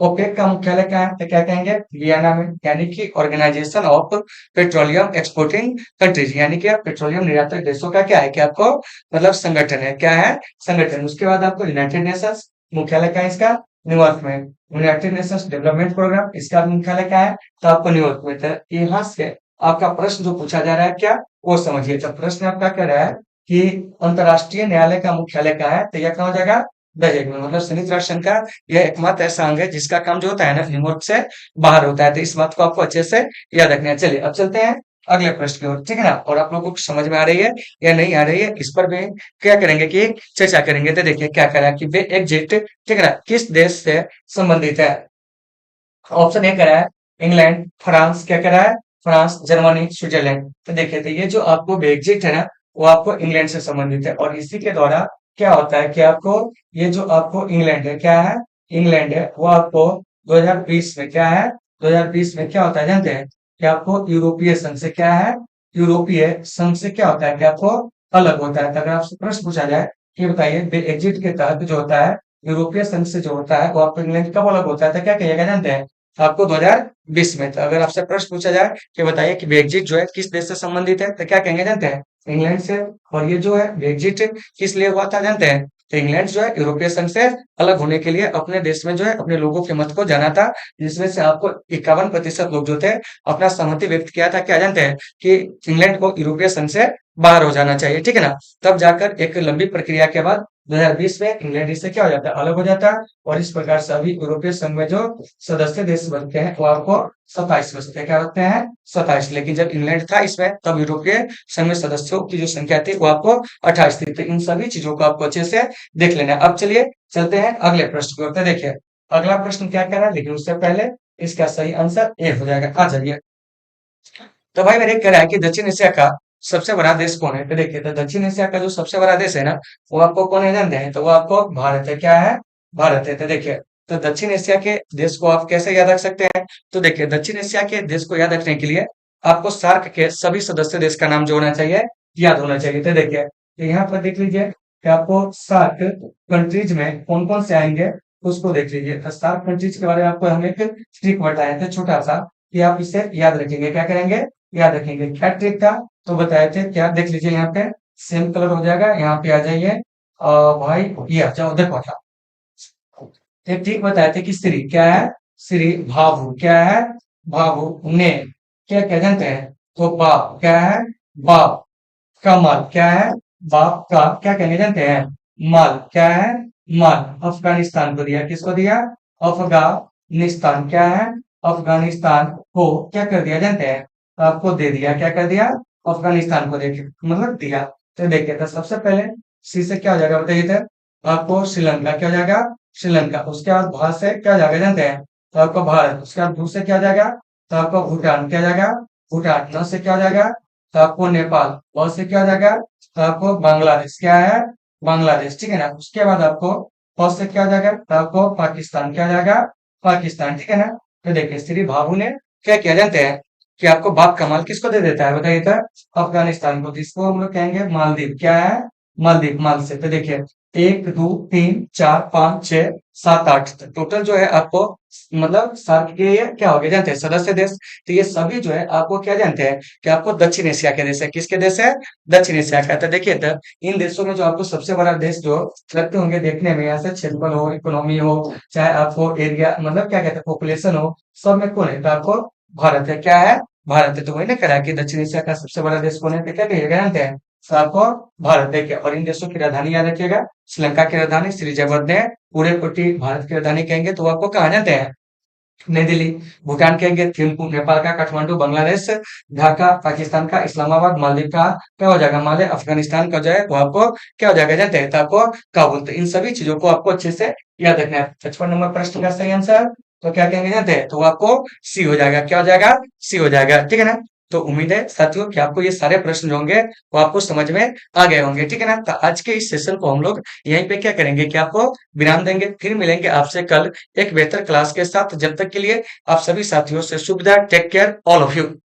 [SPEAKER 1] ओपेक का मुख्यालय क्या है? तो क्या कहेंगे? वियना में। यानी कि organisation of petroleum exporting countries, यानी कि आप पेट्रोलियम निर्यातक देशों का क्या है कि आपको मतलब संगठन है। क्या है? संगठन। उसके बाद आपको यूनाइटेड नेशंस मुख्यालय क्या है इसका? न्यूयॉर्क में। यूनाइटेड नेशंस डेवलपमेंट प्रोग्राम, इसका मुख्यालय क्या है? तो आपको न्यूयॉर्क में। तो यहाँ से आपका प्रश्न जो पूछा जा रहा है क्या, वो समझिए। तो प्रश्न आपका कह रहा है कि अंतरराष्ट्रीय न्यायालय का मुख्यालय क्या है, तो यह कहाँ हो जाएगा? द हेग में। मतलब संयुक्त राष्ट्र संघ का यह एकमात्र ऐसा अंग है जिसका काम जो होता है ना, न्यूयॉर्क से बाहर होता है। तो इस बात को आपको अच्छे से याद रखना है। चलिए अब चलते हैं अगले प्रश्न की ओर, ठीक है ना। और आप लोगों को समझ में आ रही है या नहीं आ रही है, इस पर भी क्या करेंगे कि चर्चा करेंगे। तो देखिए क्या कह रहा है कि वे एग्जिट, ठीक है ना, किस देश से संबंधित है। ऑप्शन ए कह रहा है इंग्लैंड, फ्रांस, क्या कह रहा है? France, Germany, Switzerland. तो देखिए तो ये जो आपको ब्रेग्जिट है ना, वो आपको इंग्लैंड से संबंधित है। और इसी के द्वारा क्या होता है कि आपको ये जो आपको इंग्लैंड है, क्या है? इंग्लैंड है, वो आपको 2020 में क्या है? 2020 में क्या होता है जानते हैं? कि आपको यूरोपीय संघ से क्या है? यूरोपीय संघ से क्या होता है कि आपको अलग होता है। तो अगर आपसे प्रश्न पूछा जाए कि बताइए ब्रेग्जिट के तहत जो होता है यूरोपीय संघ से जो होता है, वो आपको इंग्लैंड कब अलग होता है, तो क्या कहिएगा जानते हैं? आपको 2020 में। तो अगर आपसे प्रश्न पूछा जाए कि बताइए कि ब्रेग्जिट जो है किस देश से संबंधित है, तो क्या कहेंगे जानते हैं? इंग्लैंड से। और ये जो है ब्रेग्जिट किस लिए हुआ था जानते हैं? तो इंग्लैंड जो है यूरोपीय संघ से अलग होने के लिए अपने देश में जो है अपने लोगों के मत को जाना था, जिसमें से आपको 51% लोग जो थे अपना सहमति व्यक्त किया था। क्या जानते हैं? कि इंग्लैंड को यूरोपीय संघ से बाहर हो जाना चाहिए, ठीक है ना। तब जाकर एक लंबी प्रक्रिया के बाद 2020 में इंग्लैंड इससे क्या हो जाता है? अलग हो जाता है। और इस प्रकार से अभी यूरोपीय संघ में जो सदस्य देश बनते हैं वो आपको 27 बचते हैं। क्या बनते हैं? 27। लेकिन जब इंग्लैंड था इसमें, तब यूरोपीय संघ में सदस्यों की जो संख्या थी वो आपको 28 थी। तो इन सभी चीजों को आपको अच्छे से देख लेना है। अब चलिए चलते हैं अगले प्रश्न की ओर। तो देखिए अगला प्रश्न क्या कह रहा है, लेकिन उससे पहले इसका सही आंसर ए हो जाएगा। आ जाइए। तो भाई मेरे कह रहा है कि दक्षिण एशिया का सबसे बड़ा देश कौन है। तो देखिए तो दक्षिण एशिया का जो सबसे बड़ा देश है ना, वो आपको कौन है जानते हैं? तो वो आपको भारत है। क्या है? भारत है। तो देखिए तो दक्षिण एशिया के देश को आप कैसे याद रख सकते हैं? तो देखिए दक्षिण एशिया के देश को याद रखने के लिए आपको सार्क के सभी सदस्य देश का नाम जो होना चाहिए, याद होना चाहिए। तो देखिए तो यहाँ पर देख लीजिए कि आपको सार्क कंट्रीज में कौन कौन से आएंगे, उसको देख लीजिए। तो सार्क कंट्रीज के बारे में आपको हम एक ट्रिक बताए थे छोटा सा, कि आप इसे याद रखेंगे। क्या करेंगे? याद रखेंगे। क्या ट्रिक था तो बताए थे क्या? देख लीजिए यहाँ पे सेम कलर हो जाएगा, यहाँ पे आ जाइए। भाई ये आ जाओ, देखो था एक ट्रिक बताए थे कि श्री क्या है? श्री भावु क्या है? भावु ने क्या क्या जानते हैं? तो बाप क्या है? बाप का माल क्या है? बाप का क्या कहने जानते हैं? माल क्या है? माल। अफगानिस्तान को दिया, किसको दिया? अफगानिस्तान क्या है, अफगानिस्तान को क्या कर दिया जानते हैं, आपको दे दिया, क्या कर दिया, अफगानिस्तान को देखिए मतलब दिया। तो देखिए तो सबसे पहले सी से क्या हो जाएगा बताइए, तो आपको श्रीलंका क्या हो जाएगा, श्रीलंका। उसके बाद भारत से क्या हो जाएगा जानते हैं, तो आपको भारत। उसके बाद भू से क्या हो जाएगा, तो आपको भूटान क्या हो जाएगा, भूटान। न से क्या हो जाएगा, तो आपको नेपाल। और से क्या हो जाएगा, तो आपको बांग्लादेश क्या है, बांग्लादेश, ठीक है ना। उसके बाद आपको और से क्या हो जाएगा, तो आपको पाकिस्तान क्या हो जाएगा, पाकिस्तान, ठीक है ना। तो देखिए श्री भाभू ने क्या किया जानते हैं, कि आपको बाप का माल किसको दे देता है बताइए, तो अफगानिस्तान को, जिसको हम लोग कहेंगे मालदीव, क्या है, मालदीव। माल से तो देखिए 1 2 3 4 5 6 7 8 टोटल जो है आपको, मतलब सात के ये क्या हो गए जानते हैं, सदस्य देश। तो ये सभी जो है आपको क्या जानते हैं, कि आपको दक्षिण एशिया के देश है। किसके देश है, दक्षिण एशिया का। तो देखिए तो इन देशों में जो आपको सबसे बड़ा देश जो लगते होंगे देखने में, ऐसे क्षेत्रफल हो, इकोनॉमी हो, चाहे आपको एरिया मतलब क्या कहते हैं पॉपुलेशन हो, सब में कौन है, तो आपको भारत है, क्या है, भारत है। तो वही ना करा कि दक्षिण एशिया का सबसे बड़ा देश कौन है, तो क्या कहिएगा जानते हैं, तो आपको भारत देखिए। और इन देशों की राजधानी याद रखिएगा, श्रीलंका की राजधानी श्री जयवर्धने, पूरे कोटि भारत की राजधानी कहेंगे तो वो आपको कहा जाते हैं, नई दिल्ली। भूटान कहेंगे थिम्पू, नेपाल का काठमांडू, बांग्लादेश ढाका, पाकिस्तान का इस्लामाबाद, मालदीव का क्या हो जाएगा माले, अफगानिस्तान का जो है वो आपको क्या हो जाएगा जानते हैं, तो आपको काबुल। तो इन सभी चीजों को आपको अच्छे से याद रखना है। 55 नंबर प्रश्न का सही आंसर तो क्या कहेंगे जानते हैं, तो वो आपको सी हो जाएगा, क्या हो जाएगा, सी हो जाएगा, ठीक है ना। तो उम्मीद है साथियों कि आपको ये सारे प्रश्न जो होंगे वो आपको समझ में आ गए होंगे, ठीक है ना। तो आज के इस सेशन को हम लोग यहीं पे क्या करेंगे, कि आपको विराम देंगे। फिर मिलेंगे आपसे कल एक बेहतर क्लास के साथ। जब तक के लिए आप सभी साथियों से शुभ विदाई, take care all of you.